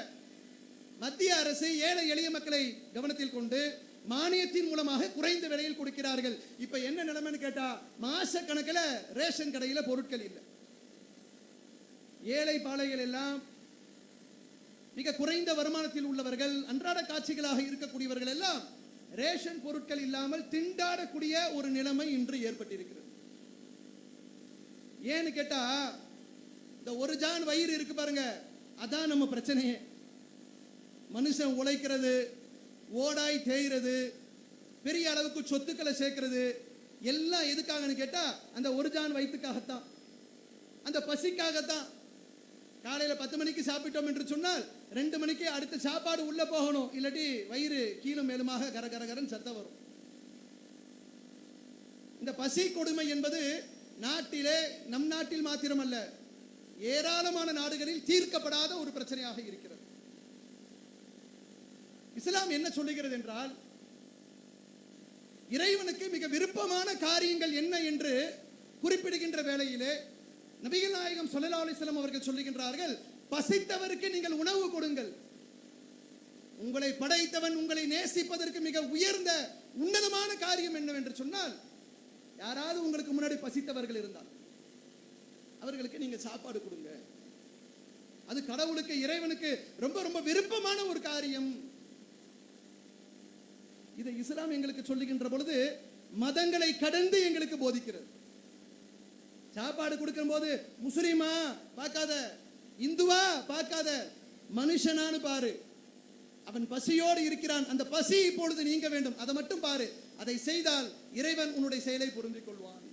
மத்திய அரசு ஏழை எளிய மக்களை கவனத்தில் கொண்டு மானியத்தின் மூலமாக குறைந்த விலையில் கொடுக்கிறார்கள். இப்ப என்ன நிலைமைன்னு கேட்டா, மாச கணக்கில் ரேஷன் கடையில் பொருட்கள் இல்லை. ஏழை பாளைகள் எல்லாம் மிக குறைந்த வருமானத்தில் உள்ளவர்கள், அன்றாட காட்சிகளாக இருக்கக்கூடியவர்கள் எல்லாம் ரேஷன் பொருட்கள் இல்லாமல் திண்டாடக்கூடிய ஒரு நிலைமை இன்று ஏற்பட்டிருக்கிறது. ஏன்னு கேட்டா, இந்த ஒரு ஜான் வயிறு இருக்கு பாருங்க, அதான் நம்ம பிரச்சனையே. மனுஷன் உழைக்கிறது, ஓடாய் தேய்கிறது, பெரிய அளவுக்கு சொத்துக்களை சேர்க்கிறது, எல்லாம் எதுக்காகன்னு கேட்டா அந்த ஒரு ஜான் வயிற்றுக்காகத்தான், அந்த பசிக்காகத்தான். காலையில 10 மணிக்கு சாப்பிட்டோம் என்று சொன்னால் 2 மணிக்கு அடுத்த சாப்பாடு உள்ள போகணும், இல்லாட்டி வயிறு கீழும் மேலுமாக கரகரகரன் சத்தம் வரும். இந்த பசி கொடுமை என்பது நாட்டிலே, நம் நாட்டில் மாத்திரமல்ல, ஏராளமான நாடுகளில் தீர்க்கப்படாத ஒரு பிரச்சனையாக இருக்கிறது. இஸ்லாம் என்ன சொல்லுகிறது என்றால், இறைவனுக்கு மிக விருப்பமான காரியங்கள் என்ன என்று குறிப்பிடுகின்ற வேளையிலே நபிகள் நாயகம் ஸல்லல்லாஹு அலைஹி வஸல்லம் அவர்கள் சொல்லுகின்றார்கள், பசித்தவருக்கு நீங்கள் உணவு கொடுங்கள். உங்களை படைத்தவன் உங்களை நேசிப்பதற்கு மிக உயர்ந்த உன்னதமான காரியம் என்னவென்று சொன்னால், யாராவது உங்களுக்கு முன்னாடி பசித்தவர்கள் இருந்தால் அவர்களுக்கு நீங்க சாப்பாடு கொடுங்க. அது கடவுளுக்கு, இறைவனுக்கு ரொம்ப ரொம்ப விருப்பமான ஒரு காரியம். இதை இஸ்லாம் எங்களுக்கு சொல்லுகின்ற பொழுது மதங்களை கடந்து எங்களுக்கு போதிக்கிறது. சாப்பாடு கொடுக்கும் போது முஸ்லிமா பார்க்காத, இந்துவா பார்க்காத, மனுஷனானு பாரு. அவன் பசியோடு இருக்கிறான், அந்த பசி இப்பொழுது நீங்க வேண்டும், அதை மட்டும் பாரு. அதை செய்தால் இறைவன் உன்னுடைய செயலை புரிந்து கொள்வான்.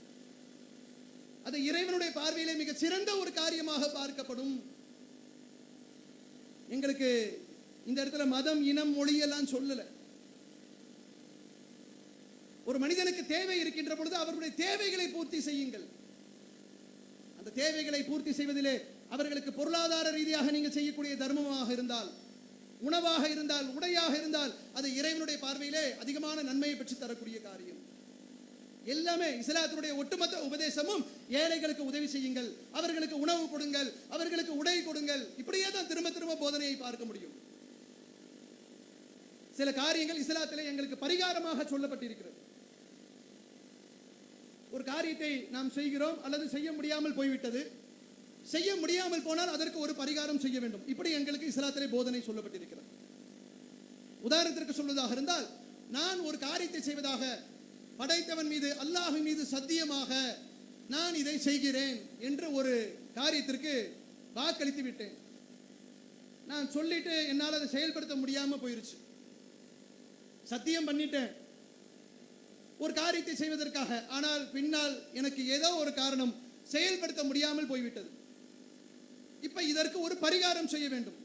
அது இறைவனுடைய பார்வையிலே மிக சிறந்த ஒரு காரியமாக பார்க்கப்படும். எங்களுக்கு இந்த இடத்துல மதம், இனம், மொழி எல்லாம் சொல்லல. ஒரு மனிதனுக்கு தேவை இருக்கின்ற பொழுது அவருடைய தேவைகளை பூர்த்தி செய்யுங்கள். அந்த தேவைகளை பூர்த்தி செய்வதிலே அவர்களுக்கு பொருளாதார ரீதியாக நீங்கள் செய்யக்கூடிய தர்மமாக இருந்தால், உணவாக இருந்தால், உடையாக இருந்தால், அது இறைவனுடைய பார்வையிலே அதிகமான நன்மையை பெற்று தரக்கூடிய காரியம். எல்லாமே இஸ்லாத்தினுடைய ஒட்டுமொத்த உபதேசமும் ஏழைகளுக்கு உதவி செய்யுங்கள், அவர்களுக்கு உணவு கொடுங்கள், அவர்களுக்கு உடை கொடுங்கள். இப்படியே தான் திரும்ப திரும்ப போதனையை பார்க்க முடியும். சில காரியங்கள் இஸ்லாத்திலே எங்களுக்கு பரிகாரமாக சொல்லப்பட்டிருக்கிறது. ஒரு காரியத்தை நாம் செய்கிறோம், அல்லது செய்ய முடியாமல் போய்விட்டது, செய்ய முடியாமல் போனால் அதற்கு ஒரு பரிகாரம் செய்ய வேண்டும். இப்படி எங்களுக்கு இஸ்லாத்திலே போதனை சொல்லப்பட்டிருக்கிறது. உதாரணத்திற்கு சொல்வதாக இருந்தால், நான் ஒரு காரியத்தை செய்வதாக படைத்தவன் மீது, அல்லாஹ்வின் மீது சத்தியமாக நான் இதை செய்கிறேன் என்று ஒரு காரியத்திற்கு வாக்களித்து விட்டேன். நான் சொல்லிட்டு என்னால் அதை செயல்படுத்த முடியாம போயிருச்சு. சத்தியம் பண்ணிட்டேன் ஒரு காரியத்தை செய்வதற்காக, ஆனால் பின்னால் எனக்கு ஏதோ ஒரு காரணம் செயல்படுத்த முடியாமல் போய்விட்டது. இப்ப இதற்கு ஒரு பரிகாரம் செய்ய வேண்டும்.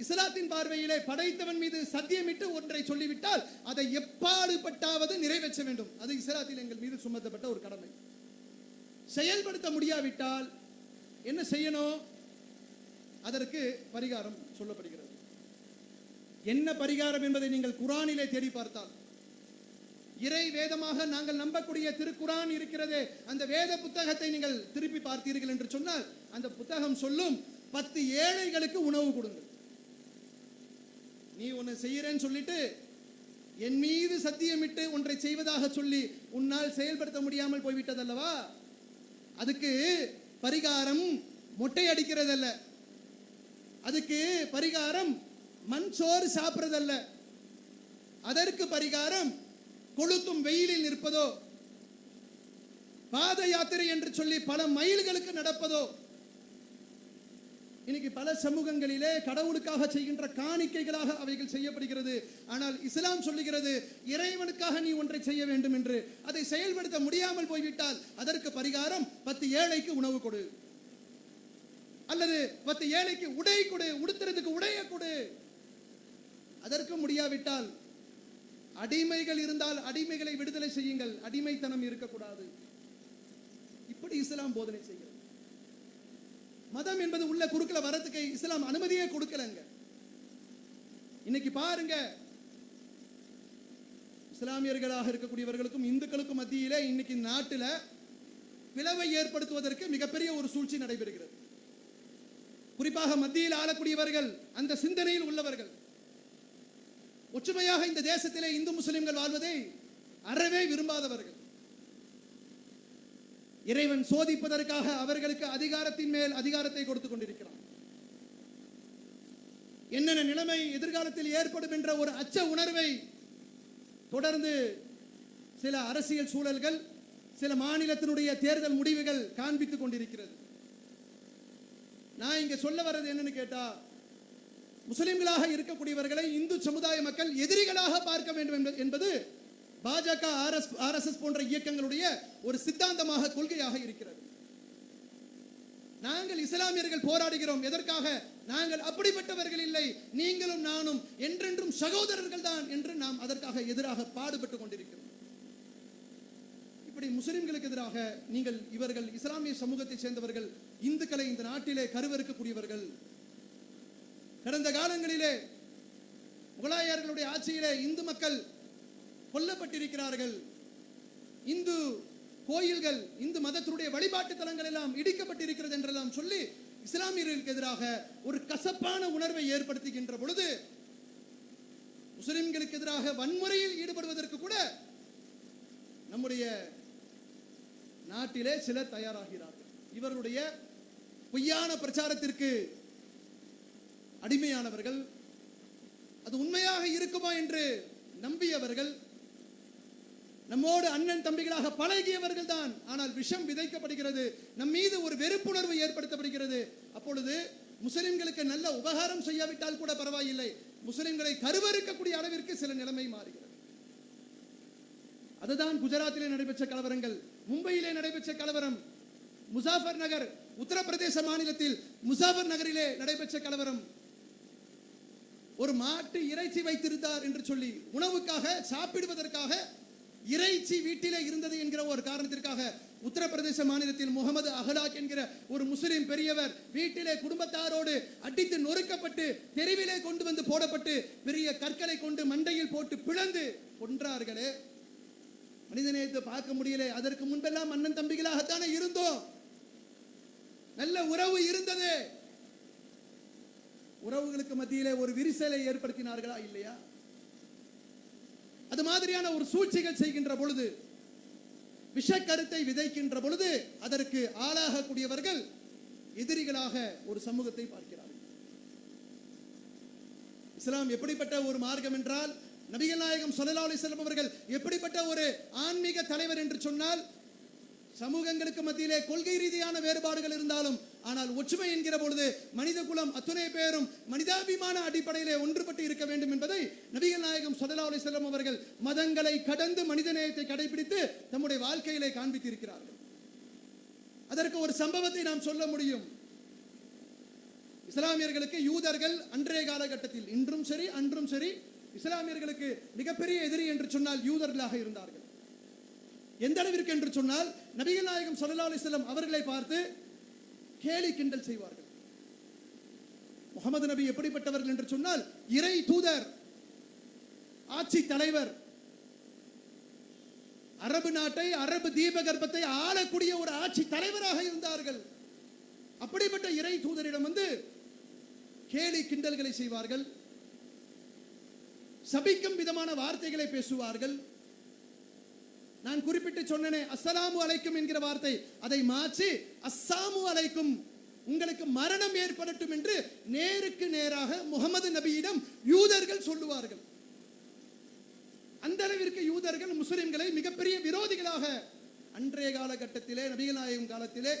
இஸ்லாத்தின் பார்வையிலே படைத்தவன் மீது சத்தியமிட்டு ஒன்றை சொல்லிவிட்டால் அதை எப்பாடுபட்டாவது நிறைவேற்ற வேண்டும். அது இஸ்லாத்தில் எங்கள் மீது சுமத்தப்பட்ட ஒரு கடமை. செயல்படுத்த முடியாவிட்டால் என்ன செய்யணும்? அதற்கு பரிகாரம் சொல்லப்படுகிறது. என்ன பரிகாரம் என்பதை நீங்கள் குரானிலே தேடி பார்த்தால், இறை வேதமாக நாங்கள் நம்பக்கூடிய திருக்குரான் இருக்கிறதே, அந்த வேத புத்தகத்தை நீங்கள் திருப்பி பார்த்தீர்கள் என்று சொன்னால் அந்த புத்தகம் சொல்லும் 10 ஏழைகளுக்கு உணவு கொடுங்கள். நீ ஒன்று செய்கிறேன்னு சொல்லிட்டு என் மீது சத்தியமிட்டு ஒன்றை செய்வதாக சொல்லி உன்னால் செயல்படுத்த முடியாமல் போய்விட்டதல்லவா, அதுக்கு பரிகாரம் மொட்டை அடிக்கிறதல்ல, அதுக்கு பரிகாரம் மண் சோறு சாப்பிடுறதல்ல, அதற்கு பரிகாரம் கொளுத்தும் வெயிலில் நிற்பதோ, பாத யாத்திரை என்று சொல்லி பல மைல்களுக்கு நடப்பதோ. இன்னைக்கு பல சமூகங்களிலே கடவுளுக்காக செய்கின்ற காணிக்கைகளாக அவைகள் செய்யப்படுகிறது. ஆனால் இஸ்லாம் சொல்லுகிறது, இறைவனுக்காக நீ ஒன்றை செய்ய வேண்டும் என்று. அதை செயல்படுத்த முடியாமல் போய்விட்டால் அதற்கு பரிகாரம் 10 ஏழைக்கு உணவு கொடு, அல்லது 10 ஏழைக்கு உடை கொடு, உடுத்துறதுக்கு உடைய கொடு. அதற்கு முடியாவிட்டால் அடிமைகள் இருந்தால் அடிமைகளை விடுதலை செய்யுங்கள், அடிமைத்தனம் இருக்கக்கூடாது. இப்படி இஸ்லாம் போதனை செய்கிறது. மதம் என்பது உள்ள குறுக்கல வரத்துக்கு இஸ்லாம் அனுமதியே கொடுக்கலங்க. இன்னைக்கு பாருங்க, இஸ்லாமியர்களாக இருக்கக்கூடியவர்களுக்கும் இந்துக்களுக்கும் மத்தியிலே இன்னைக்கு நாட்டில் பிளவை ஏற்படுத்துவதற்கு மிகப்பெரிய ஒரு சூழ்ச்சி நடைபெறுகிறது. குறிப்பாக மத்தியில் ஆளக்கூடியவர்கள், அந்த சிந்தனையில் உள்ளவர்கள் ஒற்றுமையாக இந்த தேசத்திலே இந்து முஸ்லிம்கள் வாழ்வதை அறவே விரும்பாதவர்கள். இறைவன் சோதிப்பதற்காக அவர்களுக்கு அதிகாரத்தின் மேல் அதிகாரத்தை கொடுத்துக் கொண்டிருக்கிறார். என்னென்ன நிலைமை எதிர்காலத்தில் ஏற்படும் என்ற ஒரு அச்ச உணர்வை தொடர்ந்து சில அரசியல் சூழல்கள், சில மாநிலத்தினுடைய தேர்தல் முடிவுகள் காண்பித்துக் கொண்டிருக்கிறது. நான் இங்க சொல்ல வர்றது என்னன்னு கேட்டா, முஸ்லிம்களாக இருக்கக்கூடியவர்களை இந்து சமுதாய மக்கள் எதிரிகளாக பார்க்க வேண்டும் என்பது பாஜக, ஆர்எஸ்எஸ் போன்ற இயக்கங்களுடைய ஒரு சித்தாந்தமாக, கொள்கையாக இருக்கிறது. நாங்கள் இஸ்லாமியர்கள் போராடுகிறோம். எதற்காக? நாங்கள் அப்படிப்பட்டவர்கள் இல்லை, நீங்களும் நானும் என்றென்றும் சகோதரர்கள் தான் என்று நாம் அதற்காக எதிராக பாடுபட்டு கொண்டிருக்கிறோம். இப்படி முஸ்லிம்களுக்கு எதிராக நீங்கள், இவர்கள் இஸ்லாமிய சமூகத்தை சேர்ந்தவர்கள், இந்துக்களை இந்த நாட்டிலே கருவறுக்கக்கூடியவர்கள். கடந்த காலங்களிலே முகலாயர்களுடைய ஆட்சியிலே இந்து மக்கள் கொல்லப்பட்டிருக்கிறார்கள். இந்து கோயில்கள், இந்து மதத்தினுடைய வழிபாட்டு தலங்கள் எல்லாம் இடிக்கப்பட்டிருக்கிறது என்றெல்லாம் சொல்லி இஸ்லாமியர்களுக்கு எதிராக ஒரு கசப்பான உணர்வை ஏற்படுத்துகின்ற பொழுது, முஸ்லிம்களுக்கு எதிராக வன்முறையில் ஈடுபடுவதற்கு கூட நம்முடைய நாட்டிலே சிலர் தயாராகிறார்கள். இவருடைய பொய்யான பிரச்சாரத்திற்கு அடிமையானவர்கள், அது உண்மையாக இருக்குமா என்று நம்பியவர்கள், நம்மோடு அண்ணன் தம்பிகளாக பழகியவர்கள் தான். ஆனால் விஷம் விதைக்கப்படுகிறது, நம் மீது ஒரு வெறுப்புணர்வு ஏற்படுத்தப்படுகிறது. அப்பொழுது முஸ்லிம்களுக்கு நல்ல உபகாரம் செய்யாவிட்டால் கூட பரவாயில்லை, முஸ்லிம்களை கருவறுக்கக்கூடிய அளவிற்கு சில நிலைமை மாறுகிறது. அதுதான் குஜராத்திலே நடைபெற்ற கலவரங்கள், மும்பையிலே நடைபெற்ற கலவரம், முசாஃபர் நகர், உத்தரப்பிரதேச மாநிலத்தில் முசாஃபர் நகரிலே நடைபெற்ற கலவரம். ஒரு மாட்டு இறைச்சி வைத்திருந்தார் என்று சொல்லி உணவுக்காக, சாப்பிடுவதற்காக இறைச்சி வீட்டிலே இருந்தது என்கிற ஒரு காரணத்திற்காக உத்தரப்பிரதேச மாநிலத்தில் முகமது அஹ்லாக் என்கிற ஒரு முஸ்லிம் பெரியவர் வீட்டிலே குடும்பத்தாரோடு அடித்து நொறுக்கப்பட்டு தெருவிலே கொண்டு வந்து போடப்பட்டு பெரிய கற்களை கொண்டு மண்டையில் போட்டு பிளந்து கொன்றார்களே. மனிதநேயத்தை பார்க்க முடியல. அதற்கு முன்பெல்லாம் அண்ணன் தம்பிகளாகத்தானே இருந்தோம், நல்ல உறவு இருந்தது. உறவுகளுக்கு மத்தியிலே ஒரு விரிசலை ஏற்படுத்தினார்களா? இல்லையா? அது மாதிரியான ஒரு சூழ்ச்சிகள் செய்கின்ற பொழுது, விஷக்கருத்தை விதைக்கின்ற பொழுது அதற்கு ஆளாகக்கூடியவர்கள் எதிரிகளாக ஒரு சமூகத்தை பார்க்கிறார்கள். இஸ்லாம் எப்படிப்பட்ட ஒரு மார்க்கம் என்றால், நபிகள் நாயகம் ஸல்லல்லாஹு அலைஹி வஸல்லம் அவர்கள் எப்படிப்பட்ட ஒரு ஆன்மீக தலைவர் என்று சொன்னால், சமூகங்களுக்கு மத்தியிலே கொள்கை ரீதியான வேறுபாடுகள் இருந்தாலும், ஆனால் ஒற்றுமை என்கிற பொழுது மனித குலம் அத்துணை பேரும் மனிதாபிமான அடிப்படையிலே ஒன்றுபட்டு இருக்க வேண்டும் என்பதை நபிகள் நாயகம் ஸல்லல்லாஹு அலைஹி வஸல்லம் அவர்கள் மதங்களை கடந்து மனிதநேயத்தை கடைபிடித்து தம்முடைய வாழ்க்கையிலே காண்பித்திருக்கிறார்கள். அதற்கு ஒரு சம்பவத்தை நாம் சொல்ல முடியும். இஸ்லாமியர்களுக்கு யூதர்கள் அன்றைய காலகட்டத்தில், இன்றும் சரி அன்றும் சரி, இஸ்லாமியர்களுக்கு மிகப்பெரிய எதிரி என்று சொன்னால் யூதர்களாக இருந்தார்கள். எந்த அளவிற்கு என்று சொன்னால், நபிகள் நாயகம் ஸல்லல்லாஹு அலைஹி வஸல்லம் அவர்களை பார்த்து கேலி கிண்டல் செய்வார்கள். முகமது நபி எப்படிப்பட்டவர்கள் என்று சொன்னால் இறை தூதர், ஆட்சி தலைவர், அரபு நாட்டை, அரபு தீபகற்பத்தை ஆளக்கூடிய ஒரு ஆட்சி தலைவராக இருந்தார்கள். அப்படிப்பட்ட இறை தூதரிடம் கேலி கிண்டல்களை செய்வார்கள், சபிக்கும் விதமான வார்த்தைகளை பேசுவார்கள். நான் குறிப்பிட்டு சொன்னேனே அஸ்ஸலாமு அலைக்கும் என்கிற வார்த்தை, அதை மாற்றி அஸ்ஸாமு அலைக்கும், உங்களுக்கு மரணம் ஏற்படட்டும் என்று நேருக்கு நேராக முகமது நபியிடம் யூதர்கள் சொல்லுவார்கள். அந்த அளவிற்கு யூதர்கள் முஸ்லிம்களை மிகப்பெரிய விரோதிகளாக அன்றைய காலகட்டத்திலே, நபிகள் நாயகம் காலத்திலே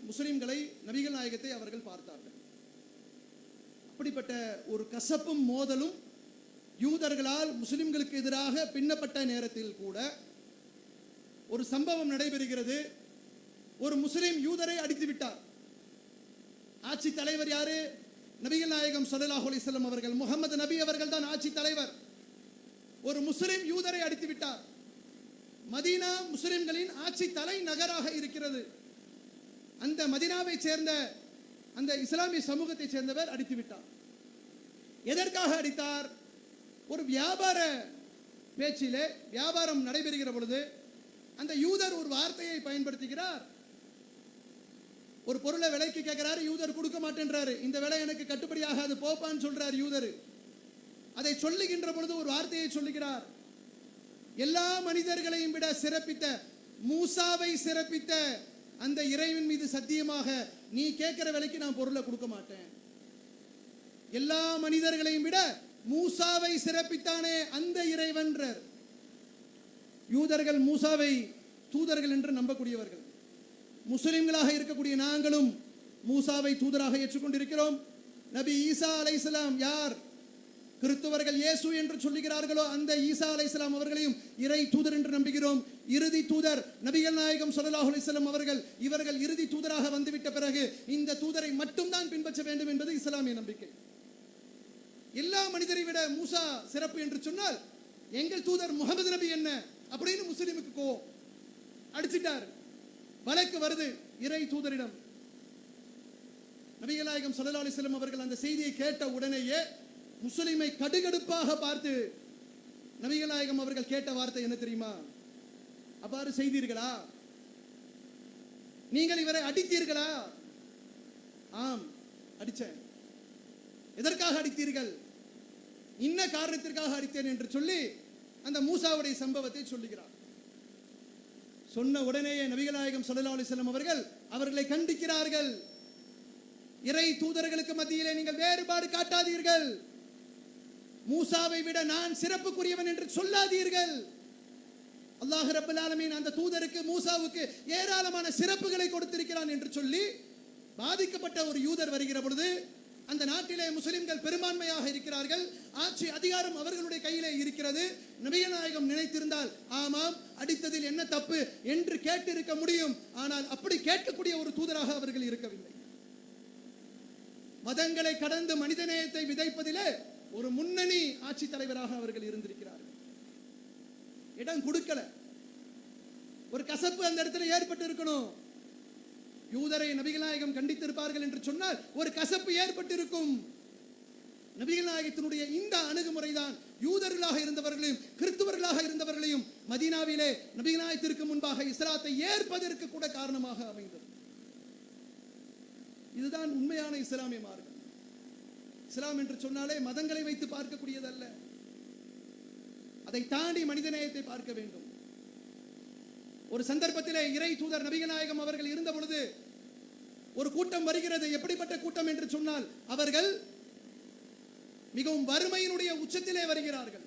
முஸ்லிம்களை, நபிகள் நாயகத்தை அவர்கள் பார்த்தார்கள். அப்படிப்பட்ட ஒரு கசப்பும் மோதலும் யூதர்களால் முஸ்லிம்களுக்கு எதிராக பின்னப்பட்ட நேரத்தில் கூட ஒரு சம்பவம் நடைபெறுகிறது. ஒரு முஸ்லிம் யூதரை அடித்து விட்டார். ஆட்சி தலைவர் யாரு? நபிகள் நாயகம் ஸல்லல்லாஹு அலைஹி வஸல்லம் அவர்கள், முகமது நபி அவர்கள் தான் ஆட்சி தலைவர். ஒரு முஸ்லிம் யூதரை அடித்து விட்டார். மதீனா முஸ்லிம்களின் ஆட்சி தலை நகராக இருக்கிறது. அந்த மதீனாவை சேர்ந்த அந்த இஸ்லாமிய சமூகத்தை சேர்ந்தவர் அடித்து விட்டார். எதற்காக அடித்தார்? ஒரு வியாபார பேச்சிலே, வியாபாரம் நடைபெறுகிற பொழுது அந்த யூதர் ஒரு வார்த்தையை பயன்படுத்துகிறார். ஒரு பொருளை விலைக்கு கேட்கிறாரு, யூதர் கொடுக்க மாட்டேன்றாரு. இந்த விலை எனக்கு கட்டுப்படி ஆகாது, போப்பான்னு சொல்றார் யூதர். அதை சொல்லுகின்ற பொழுது ஒரு வார்த்தையை சொல்லுகிறார், எல்லா மனிதர்களையும் விட சிறப்பித்த, மூசாவை சிறப்பித்த அந்த இறைவன் மீது சத்தியமாக நீ கேட்கிற விலைக்கு நான் பொருளை கொடுக்க மாட்டேன். எல்லா மனிதர்களையும் விட மூசாவை சிறப்பித்தானே அந்த இறைவன்றார். யூதர்கள் மூசாவை தூதர்கள் என்று நம்பக்கூடியவர்கள். முஸ்லிம்களாக இருக்கக்கூடிய நாங்களும் மூசாவை தூதராக ஏற்றுக்கொண்டிருக்கிறோம். நபி ஈசா அலைஹிஸ்ஸலாம் யார் கிறிஸ்தவர்கள் இயேசு என்று சொல்லுகிறார்களோ அந்த ஈசா அலைஹிஸ்ஸலாம் அவர்களையும் இறை தூதர் என்று நம்புகிறோம். இறுதி தூதர் நபிகள் நாயகம் ஸல்லல்லாஹு அலைஹி வஸல்லம் அவர்கள், இவர்கள் இறுதி தூதராக வந்துவிட்ட பிறகு இந்த தூதரை மட்டும்தான் பின்பற்ற வேண்டும் என்பது இஸ்லாமிய நம்பிக்கை. எல்லா மனிதரை விட மூசா சிறப்பு என்று சொன்னால் எங்கள் தூதர் முகமது நபி என்ன அப்படின்னு முஸ்லிமுக்கு கோவம் அடிச்சிட்டார். வழக்கு வருது இறை தூதரிடம். நபிகள் நாயகம் ஸல்லல்லாஹு அலைஹி வஸல்லம் அவர்கள் அந்த செய்தியை கேட்ட உடனேயே முஸ்லிமை கடுகடுப்பாக பார்த்து நபிகள் நாயகம் அவர்கள் கேட்ட வார்த்தை என்ன தெரியுமா? அவ்வாறு செய்தீர்களா? நீங்கள் இவரை அடித்தீர்களா? ஆம், அடிச்சேன். எதற்காக அடித்தீர்கள்? இன்ன காரணத்திற்காக அடித்தேன் என்று சொல்லி அந்த மூசாவுடைய சம்பவத்தை சொல்லுகிறார். சொன்ன உடனேயே நபிகள் நாயகம் ஸல்லல்லாஹு அலைஹி வஸல்லம் அவர்கள் அவர்களை கண்டிக்கிறார்கள். இறை தூதர்களுக்கு மத்தியிலே நீங்கள் வேறுபாடு காட்டாதீர்கள். மூசாவை விட நான் சிறப்புக்குரியவன் என்று சொல்லாதீர்கள். அல்லாஹ் ரப்பல் ஆலமீன் அந்த தூதருக்கு, மூசாவுக்கு ஏராளமான சிறப்புகளை கொடுத்திருக்கிறான் என்று சொல்லி பாதிக்கப்பட்ட ஒரு யூதர் வருகிற பொழுது, அந்த நாட்டிலே முஸ்லிம்கள் பெரும்பான்மையாக இருக்கிறார்கள், ஆட்சி அதிகாரம் அவர்களுடைய கையிலே இருக்கிறது. நபிகள் நாயகம் நினைத்திருந்தால் ஆமாம், அடித்ததில் என்ன தப்பு என்று கேட்டிருக்க முடியும். ஆனால் அப்படி கேட்கக்கூடிய ஒரு தூதராக அவர்கள் இருக்கவில்லை. மதங்களை கடந்து மனிதநேயத்தை விதைப்பதிலே ஒரு முன்னணி ஆட்சி தலைவராக அவர்கள் இருந்திருக்கிறார்கள். இடம் கொடுக்கல. ஒரு கசப்பு அந்த இடத்துல ஏற்பட்டு இருக்கணும். யூதரை நபிகள் நாயகம் கண்டித்திருப்பார்கள் என்று சொன்னால் ஒரு கசப்பு ஏற்பட்டிருக்கும். நபிகள் நாயகத்தினுடைய இந்த அணுகுமுறைதான் யூதர்களாக இருந்தவர்களையும் கிறிஸ்தவர்களாக இருந்தவர்களையும் மதீனாவிலே நபிகள் நாயகத்திற்கு முன்பாக இஸ்லாத்தை ஏற்பதற்கு கூட காரணமாக அமைந்தது. இதுதான் உண்மையான இஸ்லாமிய மார்க்கம். இஸ்லாம் என்று சொன்னாலே மதங்களை வைத்து பார்க்கக்கூடியதல்ல, அதை தாண்டி மனிதநேயத்தை பார்க்க வேண்டும். ஒரு சந்தர்ப்பத்திலே இறை தூதர் நபிகள் நாயகம் அவர்கள் இருந்த பொழுது ஒரு கூட்டம் வருகிறது. எப்படிப்பட்ட கூட்டம் என்று சொன்னால் அவர்கள் மிகவும் வறுமையினுடைய உச்சத்திலே வருகிறார்கள்.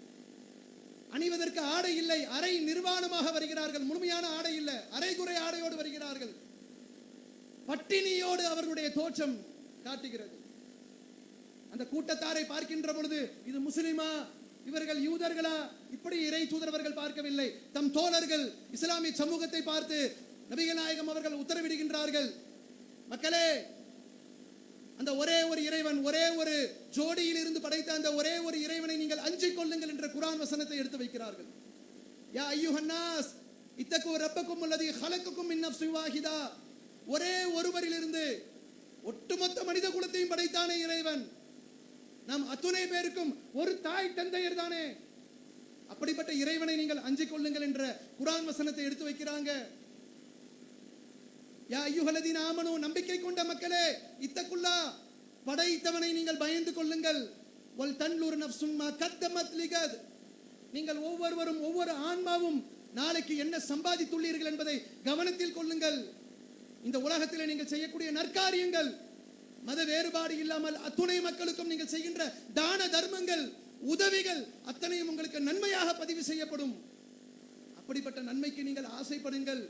அணிவதற்கு ஆடை இல்லை, அரை நிர்வாணமாக வருகிறார்கள். முழுமையான ஆடை இல்லை, அரைகுறை ஆடையோடு வருகிறார்கள். பட்டினியோடு அவர்களுடைய தோற்றம் காட்டுகிறது. அந்த கூட்டத்தாரை பார்க்கின்ற பொழுது இது முஸ்லிமா, இவர்கள் யூதர்களா, இப்படி இறை தூதரவர்கள் பார்க்கவில்லை. தம் தோழர்கள் இஸ்லாமிய சமூகத்தை பார்த்து நபிகள் நாயகம் அவர்கள் உத்தரவிடுகின்றார்கள், மக்களே, அந்த ஒரே ஒரு இறைவன், ஒரே ஒரு ஜோடியில் இருந்து படைத்த அந்த ஒரே ஒரு இறைவனை நீங்கள் அஞ்சிக் கொள்ளுங்கள் என்ற குர்ஆன் வசனத்தை எடுத்து வைக்கிறார்கள். யா அய்யுஹன்னாஸ் இத்தகு ரப்பக்கும் அல்லதி ஹலக்குக்கும் மின் நஃப்ஸின் வாஹிதா. ஒரே ஒருவரிலிருந்து ஒட்டுமொத்த மனித குலத்தையும் படைத்தானே இறைவன். நம் அத்துணை பேருக்கும் ஒரு தாய் தந்தையர் தானே. அப்படிப்பட்ட இறைவனை நீங்கள் அஞ்சிக் கொள்ளுங்கள் என்ற குர்ஆன் வசனத்தை எடுத்து வைக்கிறாங்க. யா அய்யுஹல்லதீன ஆமனூ, நம்பிக்கை கொண்ட மக்களே, இத்தகுல்லா, படைத்தவனை நீங்கள் பயந்து கொள்ளுங்கள். வல் தன்லுர் நஃப்சுன் மா கத்தமத் லிகத், நீங்கள் ஒவ்வொருவரும் ஒவ்வொரு ஆன்மாவும் நாளைக்கு என்ன சம்பாதித்துள்ளீர்கள் என்பதை கவனத்தில் கொள்ளுங்கள். இந்த உலகத்தில் நீங்கள் செய்யக்கூடிய நற்காரியங்கள், மத வேறுபாடு இல்லாமல் அத்துணை மக்களுக்கும் நீங்கள் செய்கின்ற தான தர்மங்கள், உதவிகள் அத்தனையும் உங்களுக்கு நன்மையாக பதிவு செய்யப்படும். அப்படிப்பட்ட நன்மைக்கு நீங்கள் ஆசைப்படுங்கள்,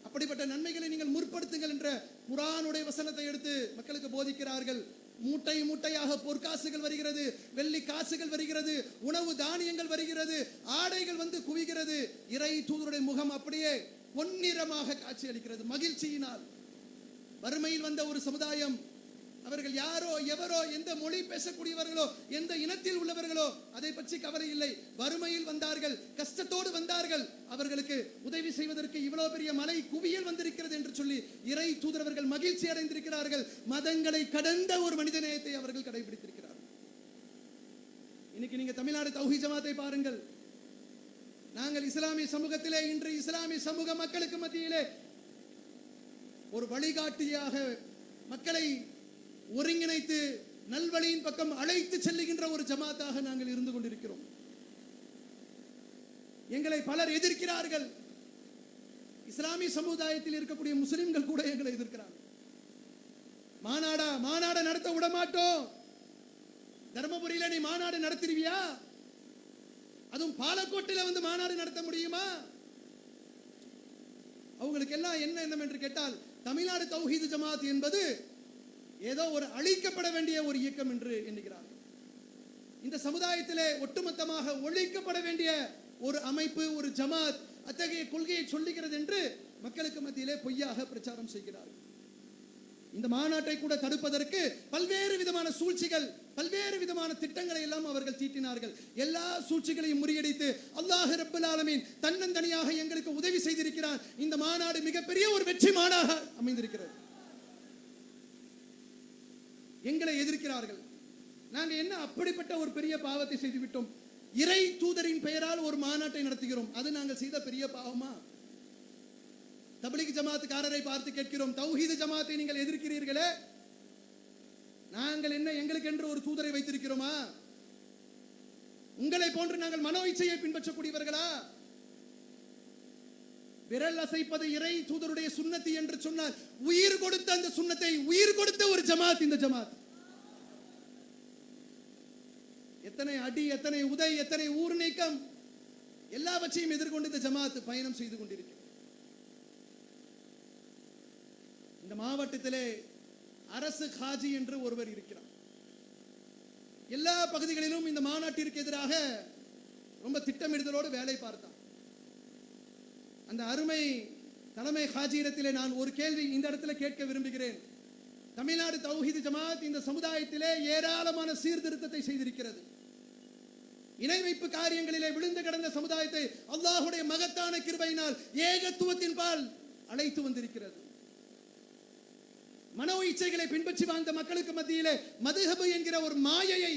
அப்படிப்பட்ட நன்மைகளை நீங்கள் முற்படுத்துங்கள் என்ற குர்ஆனுடைய வசனத்தை எடுத்து மக்களுக்கு போதிக்கிறார்கள். மூட்டை மூட்டையாக பொற்காசுகள் வருகிறது, வெள்ளி காசுகள் வருகிறது, உணவு தானியங்கள் வருகிறது, ஆடைகள் வந்து குவிகிறது. இறை தூதருடைய முகம் அப்படியே பொன்னிறமாக காட்சி அளிக்கிறது மகிழ்ச்சியினால். வறுமையில் வந்த ஒரு சமுதாயம், அவர்கள் யாரோ எவரோ, எந்த மொழி பேசக்கூடியவர்களோ, எந்த இனத்தில் உள்ளவர்களோ அதை பற்றி கவலை இல்லை. வறுமையில் வந்தார்கள், கஷ்டத்தோடு வந்தார்கள். அவர்களுக்கு உதவி செய்வதற்கு இவ்வளவு பெரிய மலை குவியல் வந்திருக்கிறது என்று சொல்லி இறை தூதரவர்கள் மகிழ்ச்சி அடைந்திருக்கிறார்கள். மதங்களை கடந்த ஒரு மனிதநேயத்தை அவர்கள் கடைபிடித்திருக்கிறார்கள். இன்னைக்கு நீங்க தமிழ்நாடு தௌஹீத் ஜமாத்தை பாருங்கள். நாங்கள் இஸ்லாமிய சமூகத்திலே இன்று இஸ்லாமிய சமூக மக்களுக்கு மத்தியிலே ஒரு வழிகாட்டியாக மக்களை ஒருங்கிணைத்து நல்வழியின் பக்கம் அழைத்து செல்லுகின்ற ஒரு ஜமாத்தாக நாங்கள் இருந்து கொண்டிருக்கிறோம். எங்களை பலர் எதிர்க்கிறார்கள். இஸ்லாமிய சமுதாயத்தில் இருக்கக்கூடிய முஸ்லிம்கள் கூட எங்களை எதிர்க்கிறார்கள். மாநாட நடத்த விட மாட்டோம். தர்மபுரியில நீ மாநாடு நடத்திருவியா? அதுவும் பாலக்கோட்டில வந்து மாநாடு நடத்த முடியுமா? அவங்களுக்கு எல்லாம் என்ன எண்ணம் என்று கேட்டால், தமிழ்நாடு தௌஹீத் ஜமாத் என்பது ஏதோ ஒரு அழிக்கப்பட வேண்டிய ஒரு இயக்கம் என்று எண்ணுகிறார்கள். இந்த சமுதாயத்திலே ஒட்டுமொத்தமாக ஒழிக்கப்பட வேண்டிய ஒரு அமைப்பு, ஒரு ஜமாத் அத்தகைய கொள்கையை சொல்லுகிறது என்று மக்களுக்கு மத்தியிலே பொய்யாக பிரச்சாரம் செய்கிறார்கள். இந்த மாநாட்டை கூட தடுப்பதற்கு பல்வேறு விதமான சூழ்ச்சிகள், பல்வேறு விதமான திட்டங்களை எல்லாம் அவர்கள் தீட்டினார்கள். எல்லா சூழ்ச்சிகளையும் முறியடித்து அல்லாஹ் ரப்பல் ஆலமீன் தன்னந்தனியாக எங்களுக்கு உதவி செய்திருக்கிறார். இந்த மாநாடு மிகப்பெரிய ஒரு வெற்றி மாநாடாக அமைந்திருக்கிறது. எங்களை எதிர்க்கிறார்கள். நாங்கள் என்ன அப்படிப்பட்ட ஒரு பெரிய பாவத்தை செய்துவிட்டோம்? இறை தூதரின் பெயரால் ஒரு மாநாட்டை நடத்துகிறோம். அது நாங்கள் செய்த பெரிய பாவமா? தப்லீக் ஜமாத்துக்காரரை பார்த்து கேட்கிறோம், தௌஹீத் ஜமாத்தை நீங்கள் எதிர்க்கிறீர்களே, நாங்கள் என்ன எங்களுக்கு என்று ஒரு தூதரை வைத்திருக்கிறோமா? உங்களை போன்று நாங்கள் மனோ இச்சையை பின்பற்றக்கூடியவர்களா? விரல் அசைப்பது இறை தூதருடைய சுன்னத்தி என்று சொன்னால், உயிர் கொடுத்த அந்த சுன்னத்தை உயிர் கொடுத்த ஒரு ஜமாத் இந்த ஜமாத். எத்தனை அடி, எத்தனை உதை, எத்தனை ஊர் நீக்கம், எல்லாவற்றையும் எதிர்கொண்டு இந்த ஜமாத் பயணம் செய்து கொண்டிருக்கிறது. இந்த மாவட்டத்திலே அரசு காஜி என்று ஒருவர் இருக்கிறார். எல்லா பகுதிகளிலும் இந்த மாநாட்டிற்கு எதிராக ரொம்ப திட்டமிடுதலோடு வேலை பார்த்தார். அந்த அருமை தலைமை ஹாஜியிடத்திலே நான் ஒரு கேள்வி இந்த இடத்துல கேட்க விரும்புகிறேன். தமிழ்நாடு தௌஹீத் ஜமாத் இந்த சமுதாயத்திலே ஏராளமான சீர்திருத்தத்தை செய்திருக்கிறது. இணை வைப்பு காரியங்களிலே விழுந்து கிடந்த சமுதாயத்தை அல்லாஹ்வுடைய மகத்தான கிருபையினால் ஏகத்துவத்தின் பால் அழைத்து வந்திருக்கிறது. மனோ இச்சைகளை பின்பற்றி வாழ்ந்த மக்களுக்கு மத்தியிலே மதுஹப் என்கிற ஒரு மாயையை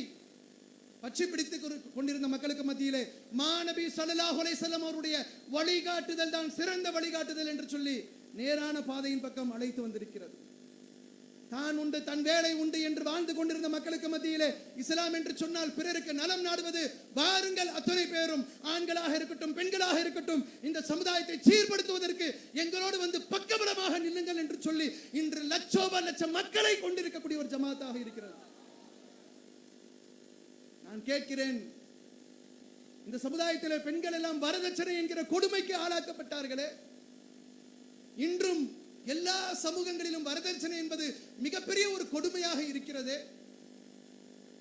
பற்றி பிடித்து கொண்டிருந்த மக்களுக்கு மத்தியிலே மாநபி ஸல்லல்லாஹு அலைஹி வஸல்லம் அவருடைய வழிகாட்டுதல் தான் சிறந்த வழிகாட்டுதல் என்று சொல்லி நேரான பாதையின் பக்கம் அழைத்து வந்திருக்கிறது. தான் உண்டு தன் வேலை உண்டு என்று வாழ்ந்து கொண்டிருந்த மக்களுக்கு மத்தியிலே இஸ்லாம் என்று சொன்னால் பிறருக்கு நலம் நாடுவது, வாருங்கள் அத்தனை பேரும் ஆண்களாக இருக்கட்டும் பெண்களாக இருக்கட்டும் இந்த சமுதாயத்தை சீர்படுத்துவதற்கு எங்களோடு வந்து பக்கபலமாக நில்லுங்கள் என்று சொல்லி இன்று லட்சோப லட்சம் மக்களை கொண்டிருக்கக்கூடிய ஒரு ஜமாத்தாக இருக்கிறது. நான் கேட்கிறேன், இந்த சமுதாயத்தில் பெண்கள் எல்லாம் வரதட்சணை என்கிற கொடுமைக்கு ஆளாக்கப்பட்டார்களே, இன்றும் எல்லா சமூகங்களிலும் வரதட்சணை என்பது மிகப்பெரிய ஒரு கொடுமையாக இருக்கிறது.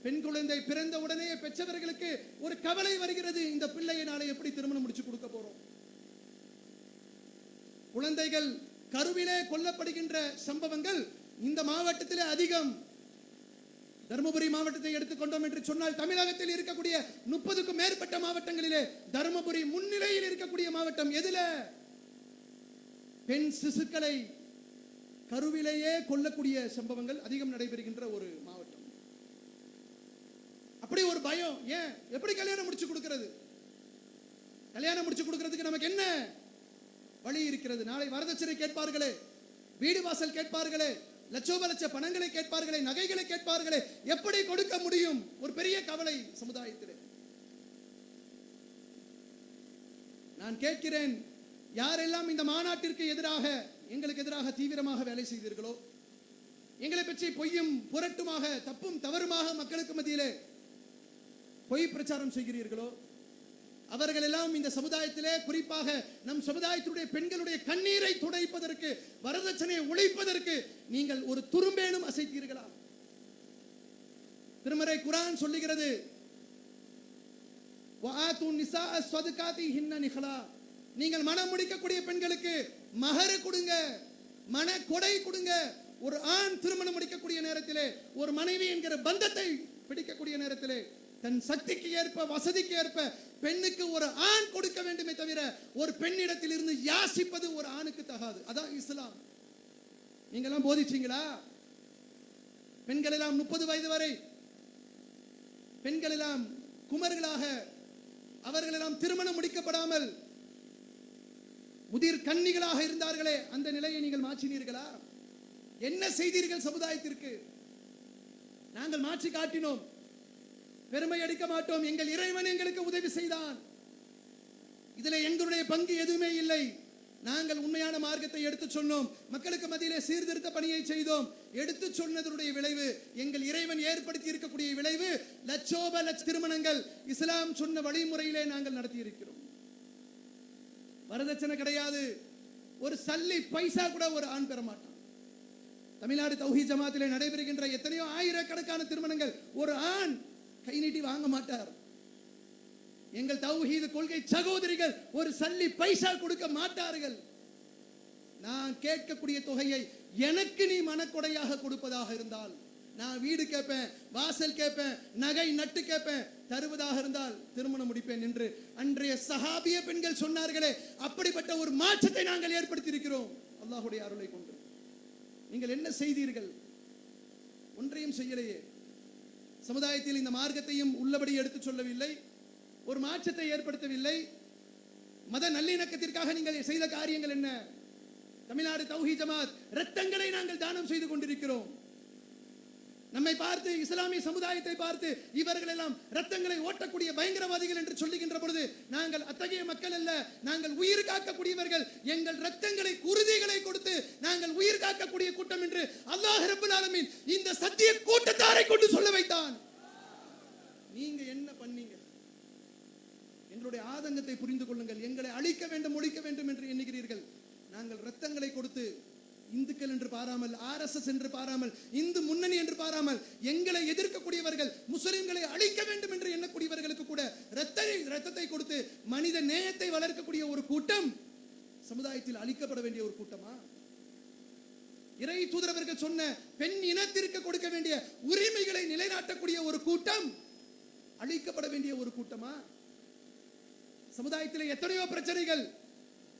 பெண் குழந்தை பிறந்த உடனே பெற்றவர்களுக்கு ஒரு கவலை வருகிறது, இந்த பிள்ளையை நாளை எப்படி திருமணம் முடிச்சு கொடுக்க போறோம். குழந்தைகள் கருவிலே கொல்லப்படுகின்ற சம்பவங்கள் இந்த மாவட்டத்திலே அதிகம். தர்மபுரி மாவட்டத்தை எடுத்துக்கொண்டோம் என்று சொன்னால் தமிழகத்தில் இருக்கக்கூடிய 30க்கும் மேற்பட்ட மாவட்டங்களிலே தர்மபுரி முன்னிலையில் இருக்கக்கூடிய மாவட்டம். எதுல? பெண் சிசுக்களை கருவிலேயே கொல்லக்கூடிய சம்பவங்கள் அதிகம் நடைபெறுகின்ற ஒரு மாவட்டம். அப்படி ஒரு பயம். ஏன், எப்படி கல்யாணம் முடிச்சு கொடுக்கிறது? கல்யாணம் முடிச்சு கொடுக்கிறதுக்கு நமக்கு என்ன வழி இருக்கிறது? நாளை வரதட்சணை கேட்பார்களே, வீடு வாசல் கேட்பார்களே, லட்சோப லட்ச பணங்களை கேட்பார்களே, நகைகளை கேட்பார்களே, எப்படி கொடுக்க முடியும்? ஒரு பெரிய கவலை சமுதாயத்தில். நான் கேட்கிறேன், யாரெல்லாம் இந்த மாநாட்டிற்கு எதிராக, எங்களுக்கு எதிராக தீவிரமாக வேலை செய்தீர்களோ, எங்களை பற்றி பொய்யும் புரட்டுமாக, தப்பும் தவறுமாக மக்களுக்கு மத்தியிலே பொய் பிரச்சாரம் செய்கிறீர்களோ, அவர்கள் எல்லாம் இந்த சமுதாயத்திலே, குறிப்பாக நம் சமுதாயத்தினுடைய பெண்களுடைய கண்ணீரை துடைப்பதற்கு, வரதட்சணையை ஒழிப்பதற்கு நீங்கள் ஒரு துரும்பேனும் அசைத்தீர்களா? திருமறை குர்ஆன் சொல்லுகிறது, நீங்கள் மனம் முடிக்கக்கூடிய பெண்களுக்கு மஹர் கொடுங்க, மன கொடை கொடுங்க. ஒரு ஆண் திருமணம் முடிக்கக்கூடிய நேரத்திலே, ஒரு மனைவி என்கிற பந்தத்தை பிடிக்கக்கூடிய நேரத்திலே, தன் சக்திக்கு ஏற்ப, வசதிக்கு ஏற்ப பெண்ணுக்கு ஒரு ஆண் கொடுக்க வேண்டுமே தவிர ஒரு பெண்ணிடத்தில் இருந்து யாசிப்பது ஒரு ஆணுக்கு தகாது. அதான் இஸ்லாம். நீங்க எல்லாம் போதிச்சீங்களா? பெண்கள் எல்லாம் 30 வயது வரை, பெண்கள் எல்லாம் குமர்களாக, அவர்கள் எல்லாம் திருமணம் முடிக்கப்படாமல் முதிர் கன்னிகளாக இருந்தார்களே, அந்த நிலையை நீங்கள் மாற்றினீர்களா? என்ன செய்தீர்கள் சமுதாயத்திற்கு? நாங்கள் மாற்றி காட்டினோம், பெருமை அடிக்க மாட்டோம். எங்கள் இறைவன் எங்களுக்கு உதவி செய்தான், இதில் எங்களுடைய பங்கு எதுவுமே இல்லை. நாங்கள் உண்மையான மார்க்கத்தை எடுத்து சொன்னோம், மக்களுக்கு மத்தியிலே சீர்திருத்த பணியை செய்தோம். எடுத்து சொன்னதனுடைய விளைவு, எங்கள் இறைவன் ஏற்படுத்தி இருக்கக்கூடிய விளைவு, லட்சோப லட்ச திருமணங்கள் இஸ்லாம் சொன்ன வழிமுறையிலே நாங்கள் நடத்தி இருக்கிறோம். வரதட்சணை கிடையாது, ஒரு சல்லி பைசா கூட ஒரு ஆண் பெற மாட்டான். தமிழ்நாடு தௌஹீத் ஜமாத்திலே நடைபெறுகின்ற எத்தனையோ ஆயிரக்கணக்கான திருமணங்கள் ஒரு ஆண் கை நீட்டி வாங்க மாட்டார். எங்கள் தௌஹீத் கொள்கை சகோதரிகள் ஒரு சல்லி பைசா கொடுக்க மாட்டார்கள். நான் கேட்கக்கூடிய தொகையை எனக்கு நீ மனக்கொடையாக கொடுப்பதாக இருந்தால், நான் வீடு கேட்பேன், வாசல் கேட்பேன், நகை நட்டு கேட்பேன், தருவதாக இருந்தால் திருமணம் முடிப்பேன் என்று அன்றைய சஹாபிய பெண்கள் சொன்னார்களே, அப்படிப்பட்ட ஒரு மாற்றத்தை நாங்கள் ஏற்படுத்தி இருக்கிறோம் அல்லாஹ்வுடைய அருளை கொண்டு. நீங்கள் என்ன செய்தீர்கள்? ஒன்றையும் செய்யலையே. சமுதாயத்தில் இந்த மார்க்கத்தையும் உள்ளபடி எடுத்து சொல்லவில்லை, ஒரு மாற்றத்தை ஏற்படுத்தவில்லை. மத நல்லிணக்கத்திற்காக நீங்கள் செய்த காரியங்கள் என்ன? தமிழ்நாடு தௌஹீத் ஜமாத் ரத்தங்களை நாங்கள் தானம் செய்து கொண்டிருக்கிறோம். நம்மை பார்த்து, இஸ்லாமிய சமுதாயத்தை பார்த்து, இவர்கள் எல்லாம் ரத்தங்களை ஓட்டக்கூடிய பயங்கரவாதிகள் என்று சொல்லுகின்ற பொழுது, நாங்கள் அத்தகைய மக்கள் அல்ல, நாங்கள் உயிர் காக்கக்கூடியவர்கள். எங்கள் ரத்தங்களை, குருதிகளை கொடுத்து நாங்கள் உயிர் காக்கக்கூடிய கூட்டம் என்று அல்லாஹ் ரப்பல் ஆலமீன் இந்த சத்திய கூட்டத்தாரை கொண்டு சொல்ல வைத்தான். நீங்க என்ன பண்ணீங்க? எங்களுடைய ஆதங்கத்தை புரிந்து கொள்ளுங்கள். எங்களை அழிக்க வேண்டும், ஒழிக்க வேண்டும் என்று எண்ணுகிறீர்கள். நாங்கள் ரத்தங்களை கொடுத்து, இந்துக்கள் என்று பாராமல், RSS என்று பாராமல், இந்து முன்னணி என்று பாராமல், எங்களை எதிர்க்கக்கூடியவர்கள், முஸ்லிம்களை அழிக்க வேண்டும் என்று எண்ணக்கூடியவர்களுக்கு கூட ரத்தத்தை கொடுத்து மனித நேயத்தை வளர்க்கக்கூடிய ஒரு கூட்டம் சமுதாயத்தில் அழிக்கப்பட வேண்டிய ஒரு கூட்டமா? இறை தூதரவர்கள் சொன்ன பெண் இனத்திற்கு கொடுக்க வேண்டிய உரிமைகளை நிலைநாட்டக்கூடிய ஒரு கூட்டம் அழிக்கப்பட வேண்டிய ஒரு கூட்டமா? சமுதாயத்தில் எத்தனையோ பிரச்சனைகள்,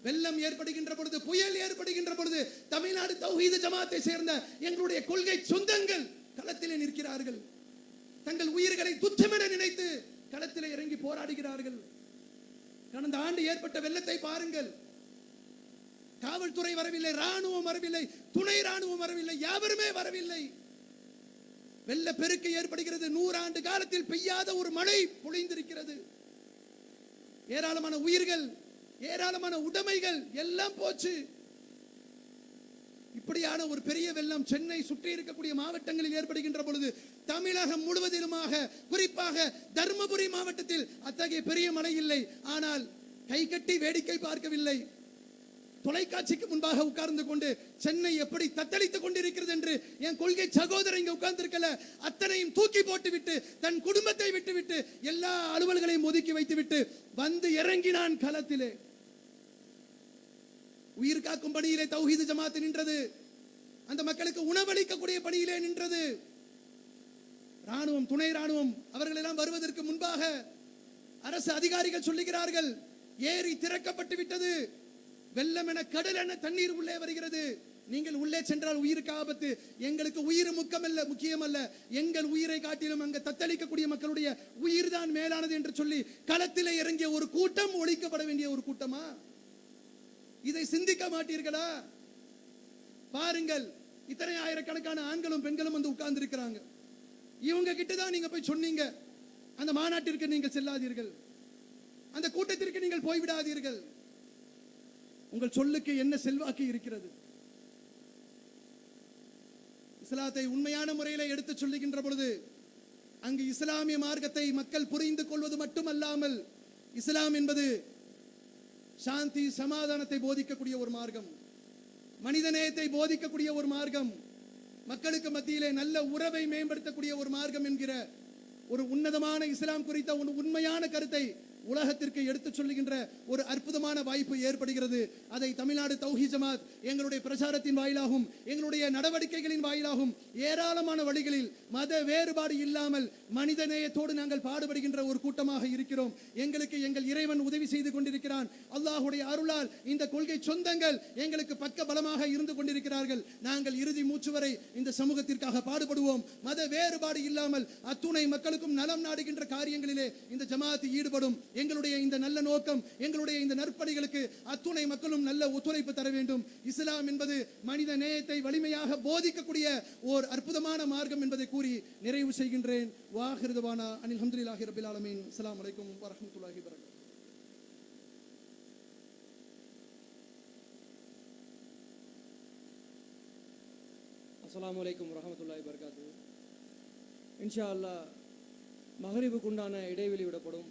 வெள்ளம் ஏற்படுகின்ற பொழுது, புயல் ஏற்படுகின்ற பொழுது, தமிழ்நாடு தௌஹீத் ஜமாத்தை சேர்ந்த எங்களுடைய கொள்கை சொந்தங்கள் களத்திலே நிற்கிறார்கள். தங்கள் உயிர்களை துச்சமென நினைத்து களத்திலே இறங்கி போராடுகிறார்கள். கடந்த ஆண்டு ஏற்பட்ட வெள்ளத்தை பாருங்கள். காவல்துறை வரவில்லை, ராணுவம் வரவில்லை, துணை ராணுவம் வரவில்லை, யாவருமே வரவில்லை. வெள்ள பெருக்கு ஏற்படுகிறது. 100 ஆண்டு காலத்தில் பெய்யாத ஒரு மழை பொழிந்திருக்கிறது. ஏராளமான உயிர்கள், ஏராளமான உடைமைகள் எல்லாம் போச்சு. இப்படியான ஒரு பெரிய வெள்ளம் சென்னை சுற்றி இருக்கக்கூடிய மாவட்டங்களில் ஏற்படுகின்ற பொழுது, தமிழகம் முழுவதிலுமாக, குறிப்பாக தர்மபுரி மாவட்டத்தில் அத்தகைய பெரிய மழை இல்லை. ஆனால் கை கட்டி வேடிக்கை பார்க்கவில்லை. தொலைக்காட்சிக்கு முன்பாக உட்கார்ந்து கொண்டு சென்னை எப்படி தத்தளித்துக் கொண்டிருக்கிறது என்று என் கொள்கை சகோதரர் இங்க உட்கார்ந்திருக்கல, அத்தனையும் தூக்கி போட்டு விட்டு, தன் குடும்பத்தை விட்டுவிட்டு, எல்லா அலுவல்களையும் ஒதுக்கி வைத்து விட்டு வந்து இறங்கினான் களத்திலே. உயிர் காக்கும் பணியிலே தௌஹீத் ஜமாத் நின்றது. அந்த மக்களுக்கு உணவளிக்கக்கூடிய பணியிலே நின்றது. ராணுவம், துணை ராணுவம் அவர்கள் எல்லாம் வருவதற்கு முன்பாக அரசு அதிகாரிகள் சொல்லுகிறார்கள், ஏரி திறக்கப்பட்டு விட்டது, வெள்ளம் என கடல் என தண்ணீர் உள்ளே வருகிறது, நீங்கள் உள்ளே சென்றால் உயிருக்கு ஆபத்து. எங்களுக்கு உயிர் முக்கியமல்ல, எங்கள் உயிரை காட்டிலும் அங்க தத்தளிக்கக்கூடிய மக்களுடைய உயிர் தான் மேலானது என்று சொல்லி களத்திலே இறங்கிய ஒரு கூட்டம் ஒழிக்கப்பட வேண்டிய ஒரு கூட்டமா? இதை சிந்திக்க மாட்டீர்களா? பாருங்கள், இத்தனை ஆயிரக்கணக்கான ஆண்களும் பெண்களும் வந்து உட்கார்ந்து இருக்கிறாங்க. இவங்க கிட்ட தான் நீங்க போய் சொன்னீங்க, அந்த மாநாட்டிற்கு நீங்கள் செல்லாதீர்கள், அந்த கூட்டத்திற்கு நீங்கள் போய்விடாதீர்கள். உங்கள் சொல்லுக்கு என்ன செல்வாக்கு இருக்கிறது? இஸ்லாத்தை உண்மையான முறையில் எடுத்து சொல்லுகின்ற பொழுது அங்கு இஸ்லாமிய மார்க்கத்தை மக்கள் புரிந்து கொள்வது மட்டுமல்லாமல், இஸ்லாம் என்பது சாந்தி சமாதானத்தை போதிக்கக்கூடிய ஒரு மார்க்கம், மனிதநேயத்தை போதிக்கக்கூடிய ஒரு மார்க்கம், மக்களுக்கு மத்தியிலே நல்ல உறவை மேம்படுத்தக்கூடிய ஒரு மார்க்கம் என்கிற ஒரு உன்னதமான இஸ்லாம் குறித்த ஒரு உண்மையான கருத்தை உலகத்திற்கு எடுத்துச் சொல்லுகின்ற ஒரு அற்புதமான வாய்ப்பு ஏற்படுகிறது. அதை தமிழ்நாடு தௌஹீத் ஜமாத் எங்களுடைய பிரச்சாரத்தின் வாயிலாகவும் எங்களுடைய நடவடிக்கைகளின் வாயிலாகவும் ஏராளமான வழிகளில் மத வேறுபாடு இல்லாமல் மனிதநேயத்தோடு நாங்கள் பாடுபடுகின்ற ஒரு கூட்டமாக இருக்கிறோம். எங்களுக்கு எங்கள் இறைவன் உதவி செய்து கொண்டிருக்கிறான். அல்லாஹுடைய அருளால் இந்த கொள்கை சொந்தங்கள் எங்களுக்கு பக்க பலமாக இருந்து கொண்டிருக்கிறார்கள். நாங்கள் இறுதி மூச்சு வரை இந்த சமூகத்திற்காக பாடுபடுவோம். மத வேறுபாடு இல்லாமல் அத்துணை மக்களுக்கும் நலம் நாடுகின்ற காரியங்களிலே இந்த ஜமாத் ஈடுபடும். எங்களுடைய இந்த நல்ல நோக்கம், எங்களுடைய இந்த நற்பணிகளுக்கு அத்துணை மக்களும் நல்ல ஒத்துழைப்பு தர வேண்டும். இஸ்லாம் என்பது மனித நேயத்தை வலிமையாக போதிக்கக்கூடிய ஓர் அற்புதமான மார்க்கம் என்பதை கூறி நிறைவு செய்கின்றேன். வாஹிரு தவானா அனில் ஹம்துலில்லாஹி ரப்பில் ஆலமீன். அஸ்ஸலாமு அலைக்கும் வரஹ்மத்துல்லாஹி வபரகாத்துஹு. அஸ்ஸலாமு அலைக்கும் வரஹ்மத்துல்லாஹி வபரகாத்துஹு. இன்ஷா அல்லாஹ் மகரிபுக்கு உண்டான இடைவெளி விடப்படும்.